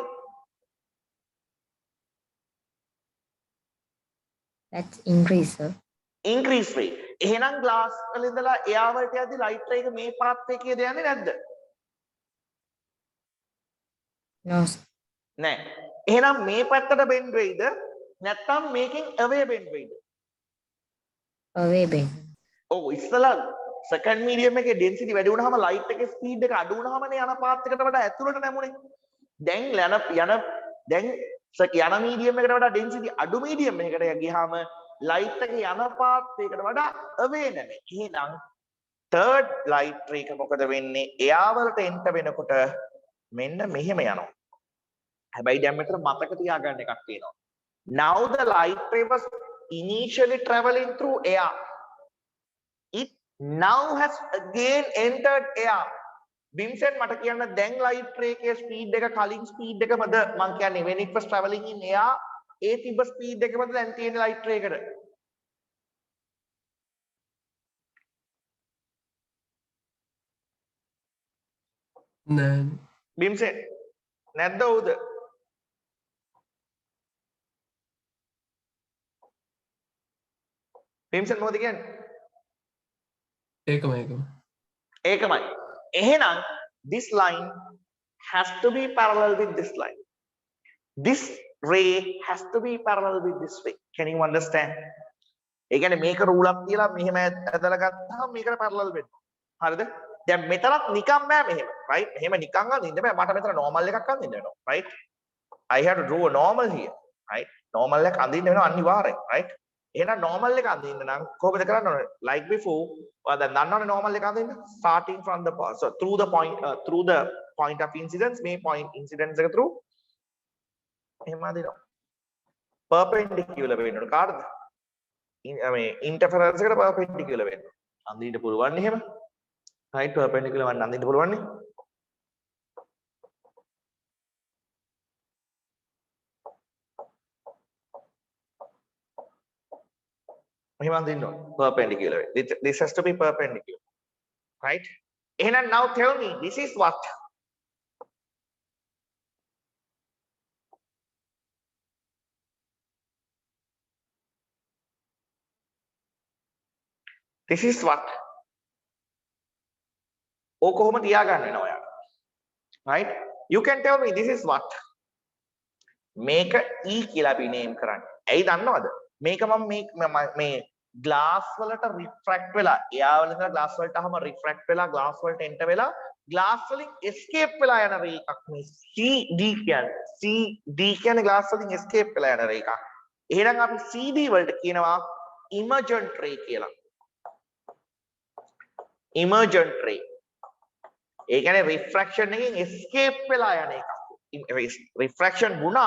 That's increase, sir. increase වෙයි. එහෙනම් glass වල ඉඳලා air වලට යද්දී light ray එක මේ path එකේද යන්නේ නැද්ද? No, sir. නෑ. එහෙනම් මේ පැත්තට bend වෙයිද? නැත්නම් මේකෙන් away bend වෙයිද? Away bend. ඔව් ඉස්සලා second medium එකේ density වැඩි වුණාම light එකේ speed එක අඩු වුණාමනේ යන path එකට වඩා ඇතුළට නැමුනේ. දැන් යන medium එකට වඩා density අඩු medium එකකට ගියාම light එක යන path එකට වඩා away නැමේ. එහෙනම් third light ray එක මොකද වෙන්නේ? air වලට enter වෙනකොට මෙන්න මෙහෙම යනවා. හැබැයි දැන් මෙතන මතක තියාගන්න එකක් තියෙනවා. Now the light ray was initially traveling through air. It now has again entered air. Vincent මට කියන්න දැන් light ray එකේ speed එක කලින් speed එකමද මං කියන්නේ when it was traveling in air ඒ තිබ්බ speed එකමද දැන් තියෙන light ray එකට? නෑ. Vincent නැද්ද උද? Vincent මොකද කියන්නේ? ඒකමයි. එහෙනම් this line has to be parallel with this line. This ray has to be parallel with this ray. Can you understand? ඒ කියන්නේ මේක රූලක් තියලා මෙහෙම ඇදලා ගත්තාම මේකට parallel වෙනවා. හරිද? දැන් මෙතනත් නිකම් බෑ මෙහෙම. right? මෙහෙම නිකම් අඳින්න බෑ. මට මෙතන normal එකක් අඳින්න වෙනවා. right? I have to draw a normal here. right? normal එක අඳින්න වෙනවා අනිවාර්යෙන්. right? එහෙනම් normal එක අඳින්න නම් කොහොමද කරන්න ඕනේ? like before දැන් දන්නවනේ normal එක අඳින්න starting from the so through the point of incidence මේ point incidence එක through එහෙම අඳිනවා perpendicular වෙන්න ඕනේ කාටද? මේ interference එකට perpendicular වෙන්න. අඳින්න පුළුවන් එහෙම. right perpendicular වන්න අඳින්න පුළුවන් නේ. perpendicular. This has to be perpendicular, right? And now tell me, this is what? This is what. කොහොම තියාගන්න වෙනව ඔයාලා. Right? You can tell me this is what. මේක E කියලා අපි name කරන්නේ. ඇයි දන්නවද? මේක මම මේ glass වලට refract වෙලා එයා වල ඉඳලා glass වලට අහම refract වෙලා glass වලට enter වෙලා glass වලින් escape වෙලා යන රේඛක් මේ CD කියන්නේ. CD කියන්නේ glass වලින් escape වෙලා යන රේඛක්. එහෙනම් අපි CD වලට කියනවා emergent ray කියලා. emergent ray. ඒ කියන්නේ refraction එකෙන් escape වෙලා යන එක. refraction වුණා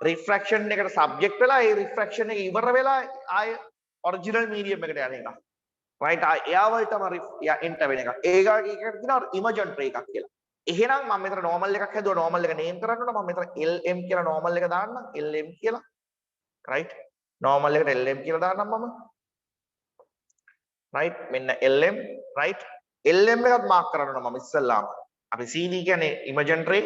refraction එකට subject වෙලා ඒ refraction එක ඉවර වෙලා ආය original medium එකට යන එක. right? එයා වලටම enter වෙන එක. ඒකට කියනවා emergent ray එකක් කියලා. එහෙනම් මම මෙතන normal එකක් හැදුවා normal එක name කරන්න ඕන. මම මෙතන LM කියලා normal එක දාන්නම්. LM කියලා. right? normal එකට LM කියලා දාන්නම් මම. right? මෙන්න LM right? LM එකත් mark කරන්න ඕන මම ඉස්සල්ලාම. අපි CD කියන්නේ emergent ray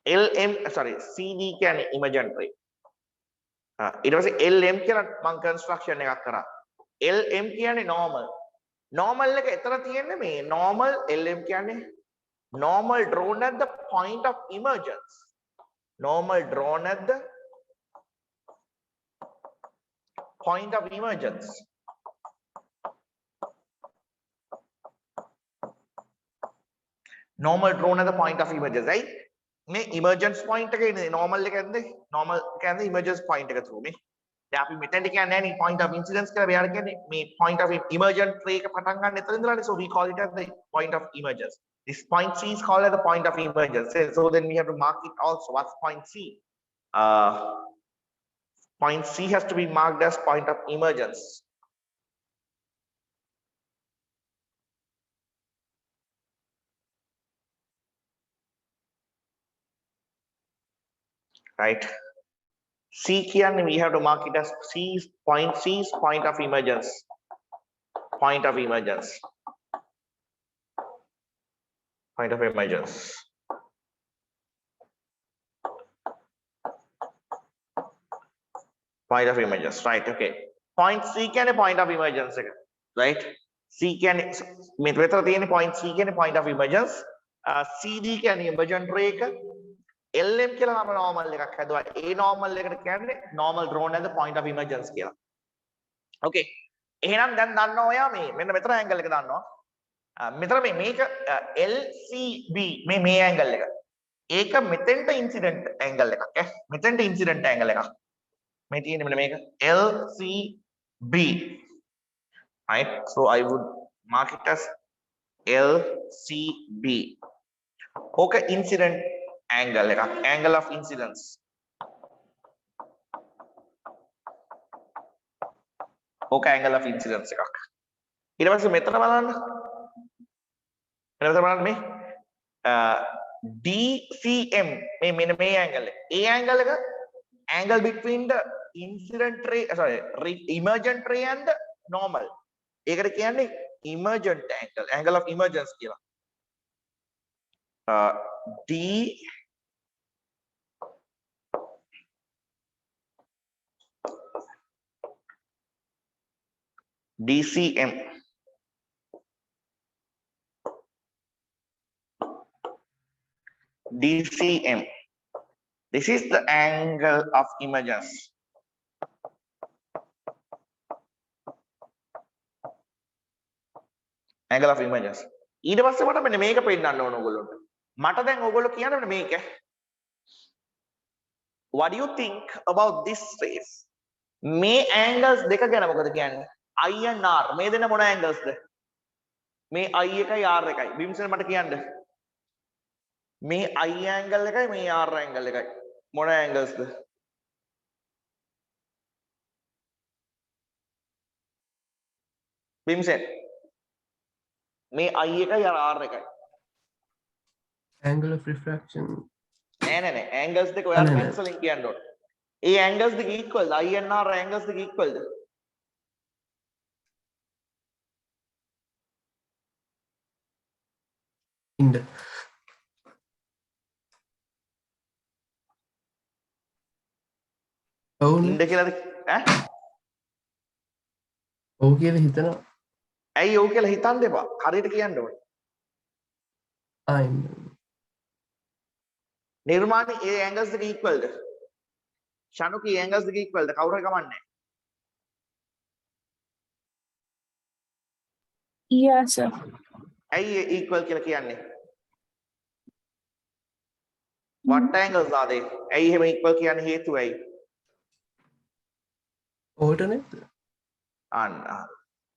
LM sorry CD කියන්නේ emergent ray ඊට පස්සේ LM කියලා මම construction එකක් කරා LM කියන්නේ normal එක එතන තියෙන්නේ මේ normal LM කියන්නේ normal drawn at the point of emergence normal drawn at the point of emergence normal drawn at the point of emergence right මේ emergence point එක ඉන්නේ normal එක ඇද්ද normal කියන්නේ emergence point එක through මේ දැන් අපි මෙතනට කියන්නේ නැහැ නේ point of incidence කියලා මෙයාට කියන්නේ මේ point of emergent ray එක පටන් ගන්න එතන ඉඳලානේ so we call it as the point of emergence this point C is called as the point of emergence so then we have to mark it also what's point C point C has to be marked as point of emergence right C කියන්නේ we have to mark it as C is point of emergence point of emergence point of emergence point of emergence right okay point C කියන්නේ point of emergence එක right C කියන්නේ මේ විතර තියෙන point C කියන්නේ point of emergence CD කියන්නේ emergent ray එක LM කියලා නම් normal එකක් හැදුවා. ඒ normal එකට කියන්නේ normal drawn at the point of emergence කියලා. Okay. එහෙනම් දැන් දන්නවා ඔයා මේ මෙන්න මෙතන angle එක දන්නවා. මෙතන මේක LCB මේ angle එක. ඒක මෙතෙන්ට incident angle එකක් ඈ. මෙතෙන්ට incident angle එකක්. මේ තියෙන්නේ මෙන්න මේක LCB. Right? So I would mark it as LCB. Okay, incident angle එකක් angle of incidence ඕක angle of incidence එකක් ඊට පස්සේ මෙතන බලන්න මේ DCM මේ මෙන්න මේ angle එක ඒ angle එක angle between the incident ray sorry emergent ray and the normal ඒකට කියන්නේ emergent angle of emergence කියලා DCM DCM this is the angle of emergence angle of emergence ඊට පස්සේ මට මෙන්න මේක පෙන්නන්න ඕන ඔයගොල්ලන්ට මට දැන් ඔයගොල්ලෝ කියන්නේ මෙන්න මේක what do you think about this race මේ angles දෙක ගැන මොකද කියන්නේ I and R මේ දෙන්න මොන angles ද මේ I එකයි R එකයි බිම්සන් මට කියන්න මේ I angle එකයි මේ R angle එකයි මොන angles ද බිම්සන් මේ I එකයි R එකයි angle of refraction නෑ angles දෙක ඔයාලා maths වලින් කියන්න ඕන ඒ angles දෙක equal I and R angles දෙක equal ද in the ඔවුනේ. ඉන්න කියලාද ඈ ඔව් කියලා හිතනවා. ඇයි ඔව් කියලා හිතන්න එපා. හරියට කියන්න ඕනේ. ඉන්න. නිර්මාණි ඒ angles දෙක equal ද? ෂණුකී angles දෙක equal ද? කවුරු හරි කමන්නේ. Yes, sir. ඇයි equal කියලා කියන්නේ? what angles are they? ඇයි එහෙම equal කියන්නේ හේතුව ඇයි? ඕල්ටර්නේට්. අන්න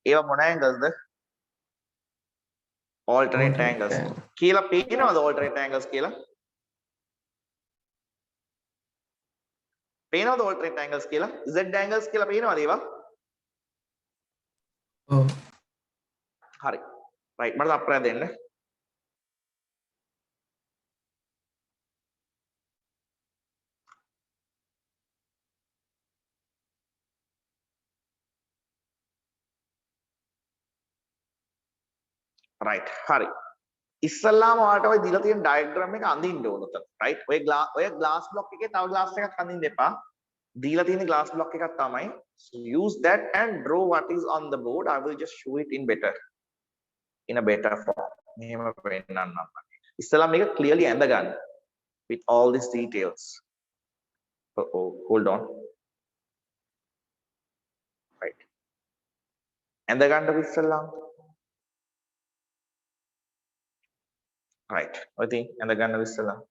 ඒවා මොන angles ද? alternate Alternate angles angle. කියලා පේනවද alternate angles කියලා? පේනවද alternate angles කියලා? z angles කියලා පේනවද ඒවා? ඔව්. හරි. right මට තප්පරයක් දෙන්න. right හරි. ඉස්සල්ලාම ඔයාලට ඔය දීලා තියෙන ඩයග්‍රෑම් එක අඳින්න ඕන උතන. right ඔය glass block එකේ තව glass එකක් අඳින්න එපා. දීලා තියෙන glass block එකක් තමයි. So use that and draw what is on the board. I will just show it in a better form. මෙහෙම පෙන්නන්නම්. ඉස්සල්ලාම මේක clearly ඇඳ ගන්න with all these details. Oh, hold on. right ඇඳ ගන්නකො ඉස්සල්ලාම. right ඔය තින් ඇඳ ගන්න ඉස්සල්ලාම.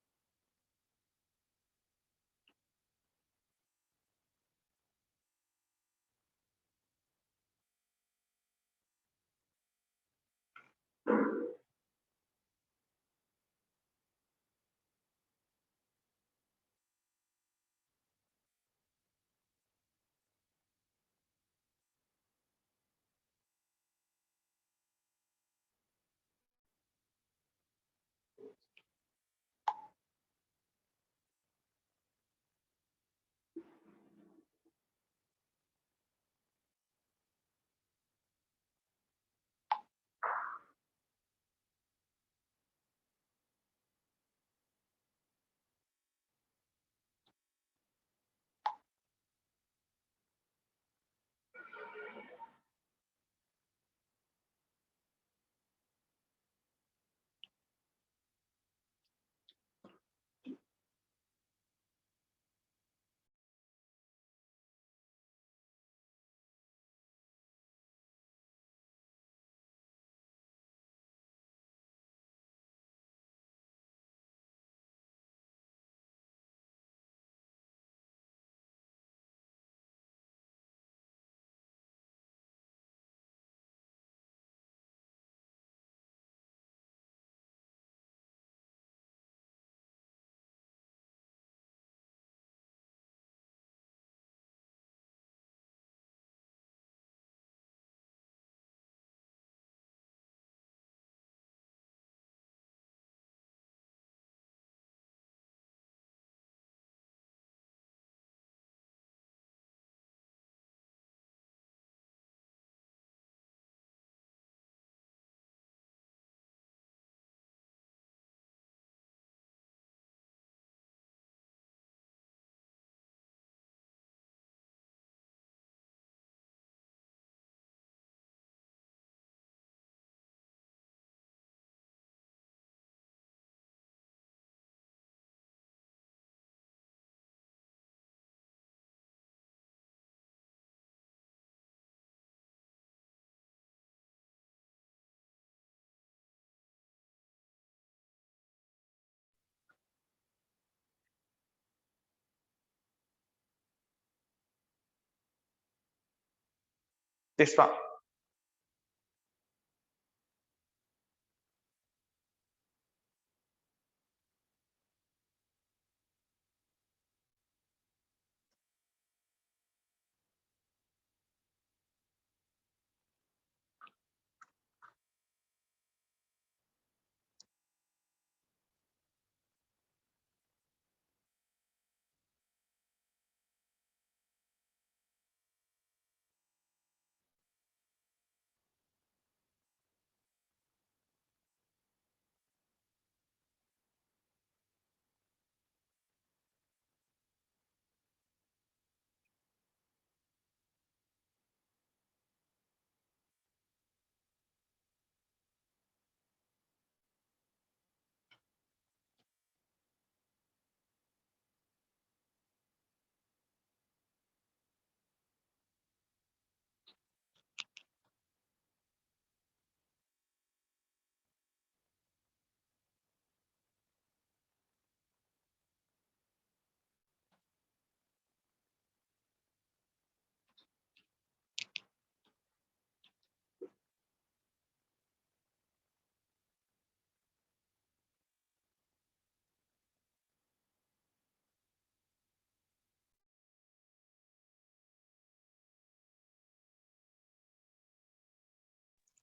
this one.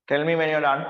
Tell me when you're done.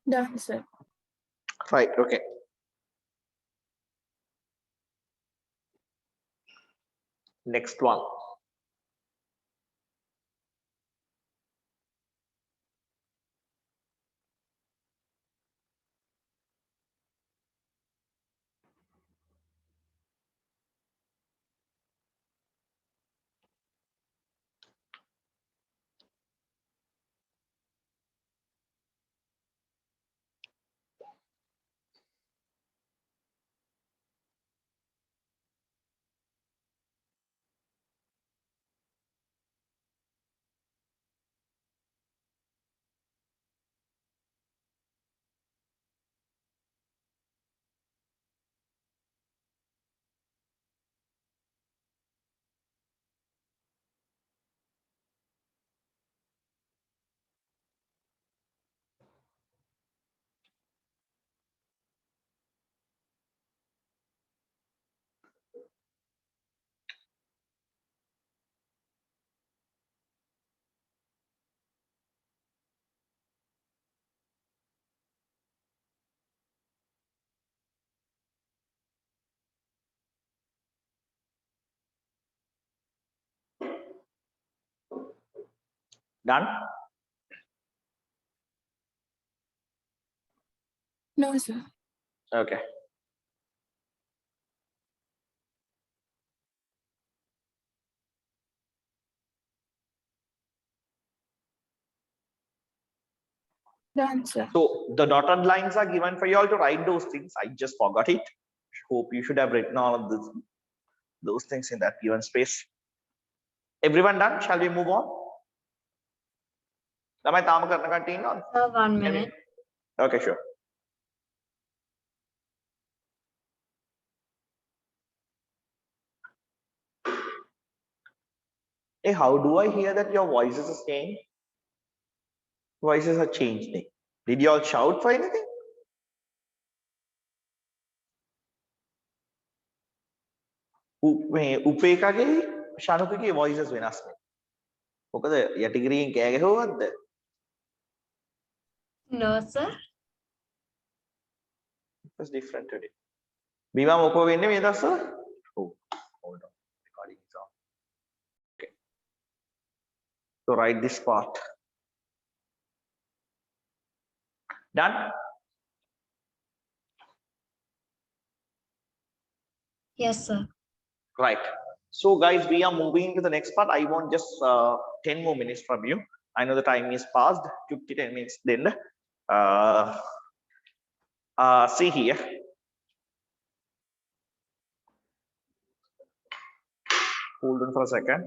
Done, sir. Right. Okay. Next one. Done? No, sir. Okay. Done, sir. So the dotted lines are given for you all to write those things. I just forgot it. Hope you should have written all of those things in that given space. Everyone done? Shall we move on? Am I on? Sir, 1 minute. Okay, sure. Hey, how do I hear that your voices are changed? Voices are changed. Did you all shout for anything? උපේකගේ ශනුකගේ voices වෙනස් නේ. මොකද යටිගිරියෙන් කෑ ගැහුවද්ද? No, sir. It was different today. Bima මොකෝ වෙන්නේ මේ දවස්වල? Oh, hold on. Recording is on. Okay. So write this part. Done? Yes, sir. Right. So guys, we are moving to the next part. I want just 10 more minutes from you. I know the time is past, 10 minutes then. See here. Hold on for a second.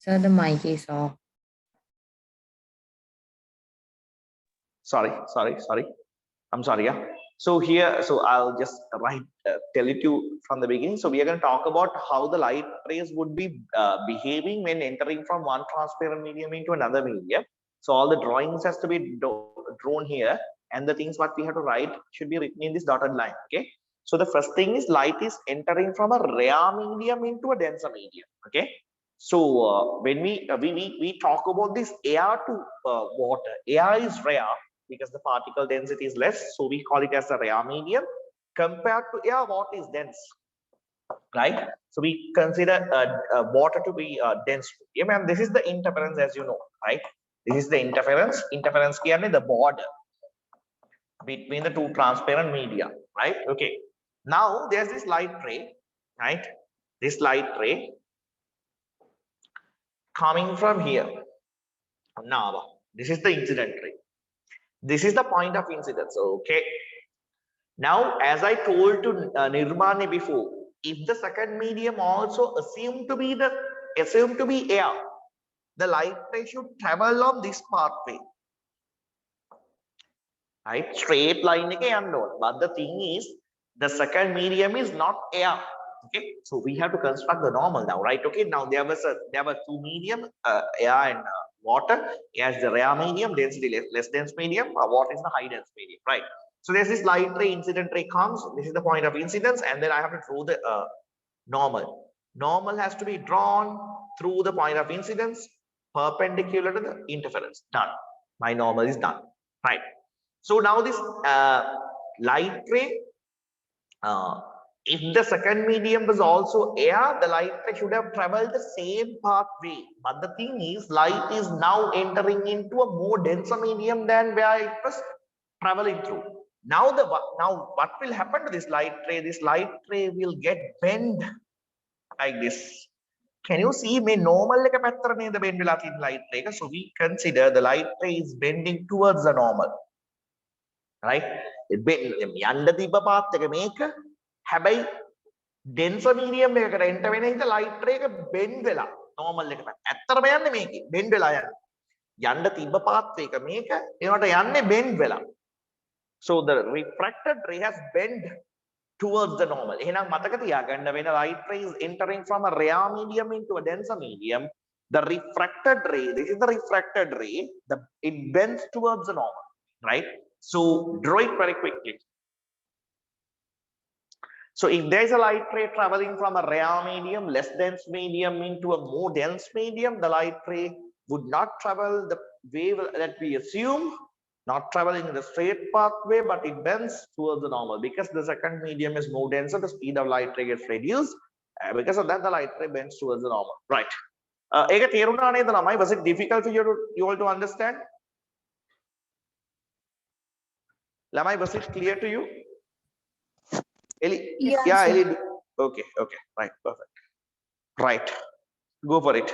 So the mic is off. Sorry. I'm sorry. Yeah. So here, so I'll just tell it you from the beginning. So we are going to talk about how the light rays would be behaving when entering from one transparent medium into another medium. So all the drawings has to be drawn here, and the things what we have to write should be written in this dotted line. Okay. So the first thing is light is entering from a rare medium into a denser medium. Okay. So when we talk about this air to water, air is rare because the particle density is less, so we call it as a rare medium. Compared to air, water is dense, right? So we consider water to be dense medium, and this is the interference, as you know, right? This is the interference. Interference is the border between the two transparent media, right? Okay. Now there's this light ray, right? This light ray coming from here. Now this is the incident ray. This is the point of incidence. Okay. Now, as I told to Nirmani before, if the second medium also assumed to be air, the light ray should travel on this pathway. Right? Straight line unknown. But the thing is, the second medium is not air. Okay, so we have to construct the normal now, right? Okay, now there were two medium, air and water. Air is the rare medium, density less dense medium. Water is the high dense medium, right? So there's this light ray, incident ray comes. This is the point of incidence, and then I have to draw the normal. Normal has to be drawn through the point of incidence perpendicular to the interference. Done. My normal is done. Right. So now this light ray, if the second medium was also air, the light ray should have traveled the same pathway. But the thing is, light is now entering into a more denser medium than where it was traveling through. Now what will happen to this light ray? This light ray will get bent like this. Can you see me normal like a pattern in the bend light ray? So we consider the light ray is bending towards the normal. Right? It bend yanda tiba path එක මේක හැබැයි denser medium එකකට enter වෙන හින්දා light ray එක bend වෙලා normal එකට. ඇත්තටම යන්නේ මේකේ bend වෙලා යන්නේ. යන්න තිබ්බ path එක මේක ඒකට යන්නේ bend වෙලා. So the refracted ray has bent towards the normal. එහෙනම් මතක තියාගන්න වෙන light ray is entering from a rare medium into a denser medium. The refracted ray, this is the refracted ray, it bends towards the normal, right? So draw it very quickly. So if there is a light ray traveling from a rare medium, less dense medium into a more dense medium, the light ray would not travel the way that we assume, not traveling in the straight pathway, but it bends towards the normal. Because the second medium is more denser, the speed of light ray gets reduced. Because of that, the light ray bends towards the normal. Right. Was it difficult for you all to understand? Lamai, was it clear to you? Eli? Yes, Yeah, sir. Eli. Okay, right, perfect. Right, go for it.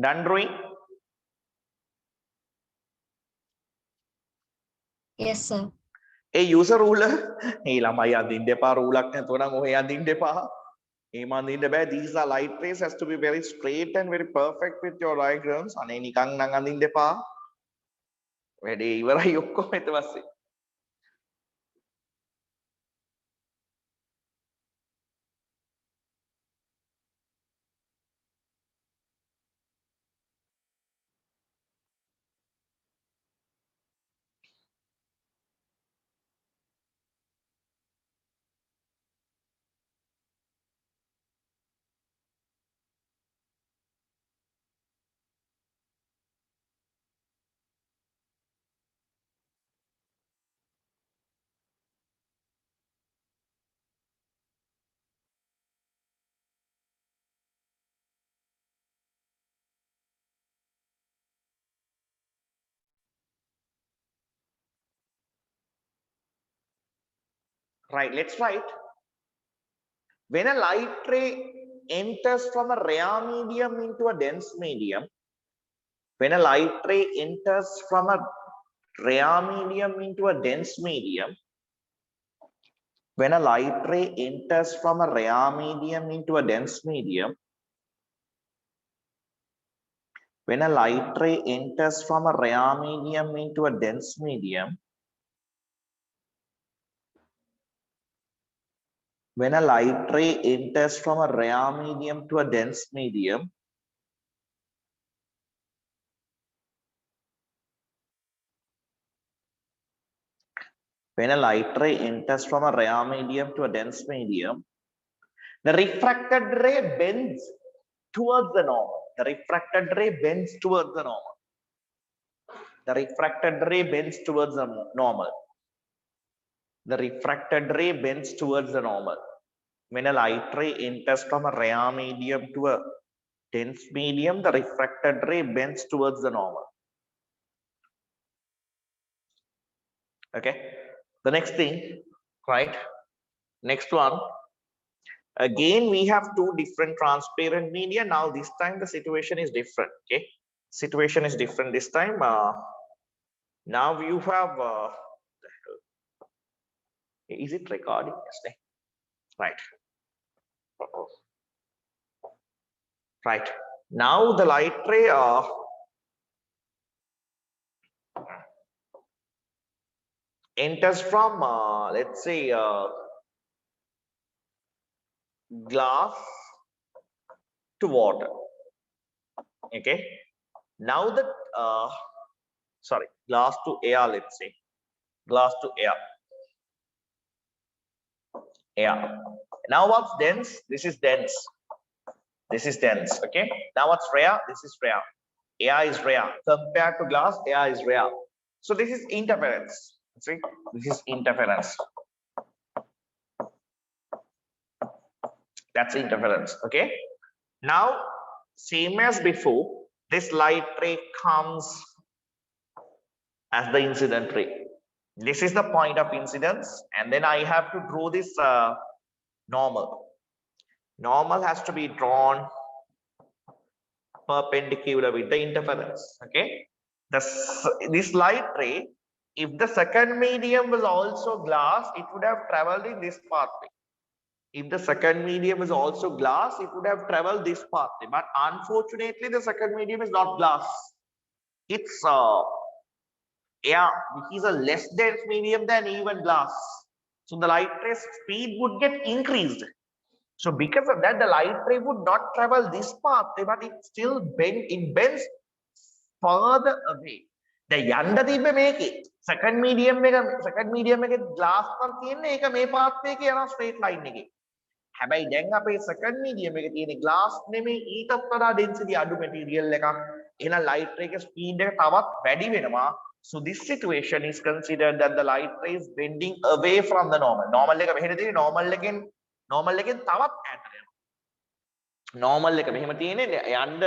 Done drawing? Yes, sir. A user ruler. Hey, lamai adin depa ruler ne to na mohe adin depa. These are light rays has to be very straight and very perfect with your diagrams. Ane nikang nang adin depa. Wedi iwarai ඔක්කොම ඊට පස්සේ. Right, let's write. When a light ray enters from a rare medium into a dense medium, when a light ray enters from a rare medium into a dense medium, when a light ray enters from a rare medium into a dense medium, when a light ray enters from a rare medium into a dense medium, when a light ray enters from a rare medium to a dense medium, when a light ray enters from a rare medium to a dense medium, the refracted ray bends towards the normal. The refracted ray bends towards the normal. The refracted ray bends towards the normal. The refracted ray bends towards the normal. When a light ray enters from a rare medium to a dense medium, the refracted ray bends towards the normal. Okay. The next thing, right? Next one. Again, we have two different transparent media. Now, this time the situation is different. Okay. Situation is different this time. Now you have, is it recording? Yes, right. Right. Now the light ray enters from, let's say, glass to water. Okay. Now that, sorry, glass to air, let's say, glass to air. Air. Now what's dense? This is dense. This is dense. Okay. Now what's rare? This is rare. Air is rare. Compared to glass, air is rare. So this is interference. See, this is interference. That's interference. Okay. Now, same as before, this light ray comes as the incident ray. This is the point of incidence, and then I have to draw this normal. Normal has to be drawn perpendicular with the interference. Okay. This light ray, if the second medium was also glass, it would have traveled in this pathway. If the second medium is also glass, it would have traveled this pathway. But unfortunately, the second medium is not glass. It's air, which is a less dense medium than even glass. So the light ray speed would get increased. So because of that, the light ray would not travel this pathway, but it still bends further away. The yanda tibbe meke second medium එක glass पर තියෙන්නේ ඒක මේ pathway එකේ යන straight line එකේ. හැබැයි දැන් අපේ second medium එකේ තියෙන glass නෙමෙයි ඊටත් වඩා density අඩු material එකක්. එහෙනම් light ray එකේ speed එක තවත් වැඩි වෙනවා. So this situation is considered that the light ray is bending away from the normal. Normal එක මෙහෙට තියෙන්නේ normal එකෙන් තවත් ඈතට යනවා. normal එක මෙහෙම තියෙන්නේ යන්න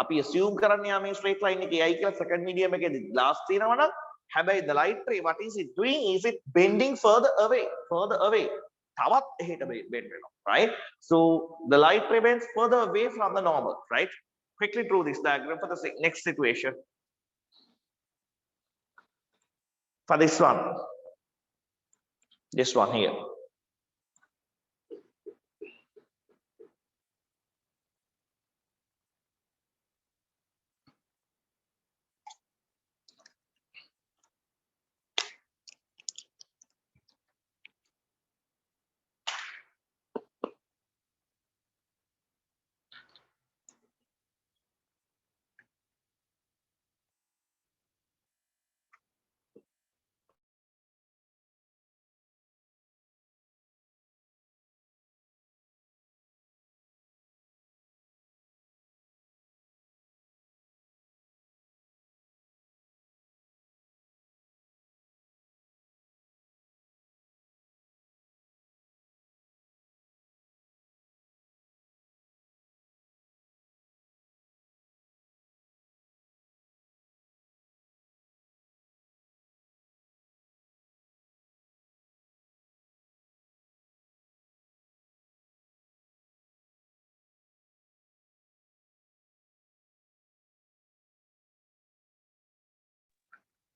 අපි assume කරන්නේ යා මේ straight line එකේ යයි කියලා second medium එකේදී glass තියෙනවා නම් හැබැයි the light ray what is it doing, is it bending further away තවත් එහෙට bend වෙනවා, right? So the light ray bends further away from the normal, right? Quickly draw this diagram for the next situation. For this one here.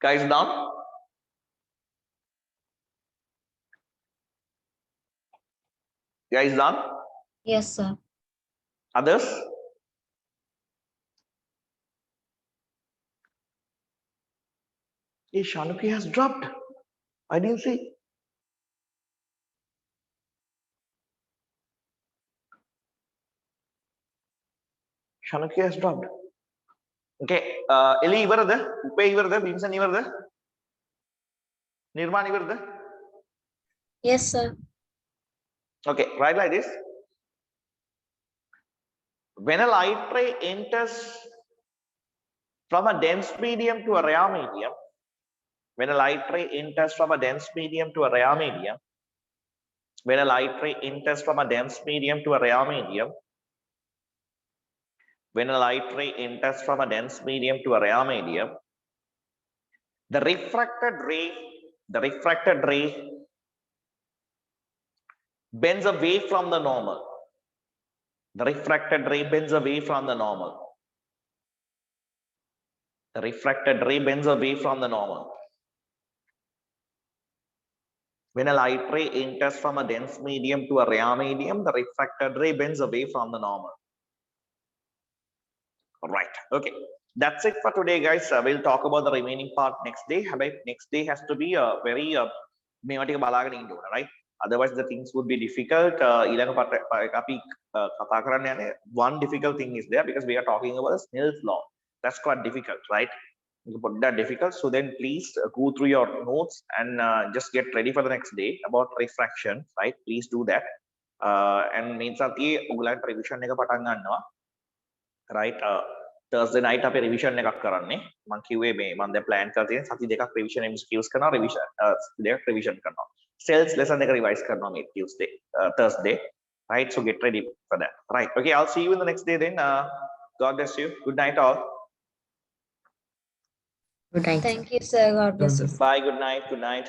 Guys down? Guys done? Yes, sir. Others? Hey, Shanuki has dropped. I didn't see. Shanuki has dropped. Okay. Eli ivarada, Upe ivarada, Bimsan ivarada, Nirman ivarada. Yes, sir. Okay, write like this. When a light ray enters from a dense medium to a rare medium, when a light ray enters from a dense medium to a rare medium, when a light ray enters from a dense medium to a rare medium, when a light ray enters from a dense medium to a rare medium, the refracted ray bends away from the normal. The refracted ray bends away from the normal. The refracted ray bends away from the normal. When a light ray enters from a dense medium to a rare medium, the refracted ray bends away from the normal. Right. Okay. That's it for today, guys. We'll talk about the remaining part next day. Next day has to be a very right? Otherwise, the things would be difficult. One difficult thing is there because we are talking about the Snell's law. That's quite difficult, right? You put that difficult. So then please go through your notes and just get ready for the next day about refraction, right? Please do that. And means revision right? Thursday night අපේ revision එකක් කරන්නේ මම කිව්වේ මේ මම දැන් plan කරලා තියෙන සති දෙකක් revision MCQs කරනවා revision දෙකක් revision කරනවා sales lesson එක revise කරනවා මේ Tuesday Thursday, right? So get ready for that, right? Okay, I'll see you in the next day then. God bless you. Good night all. Good night. Thank you, sir. God bless you. Bye. Good night. Good night.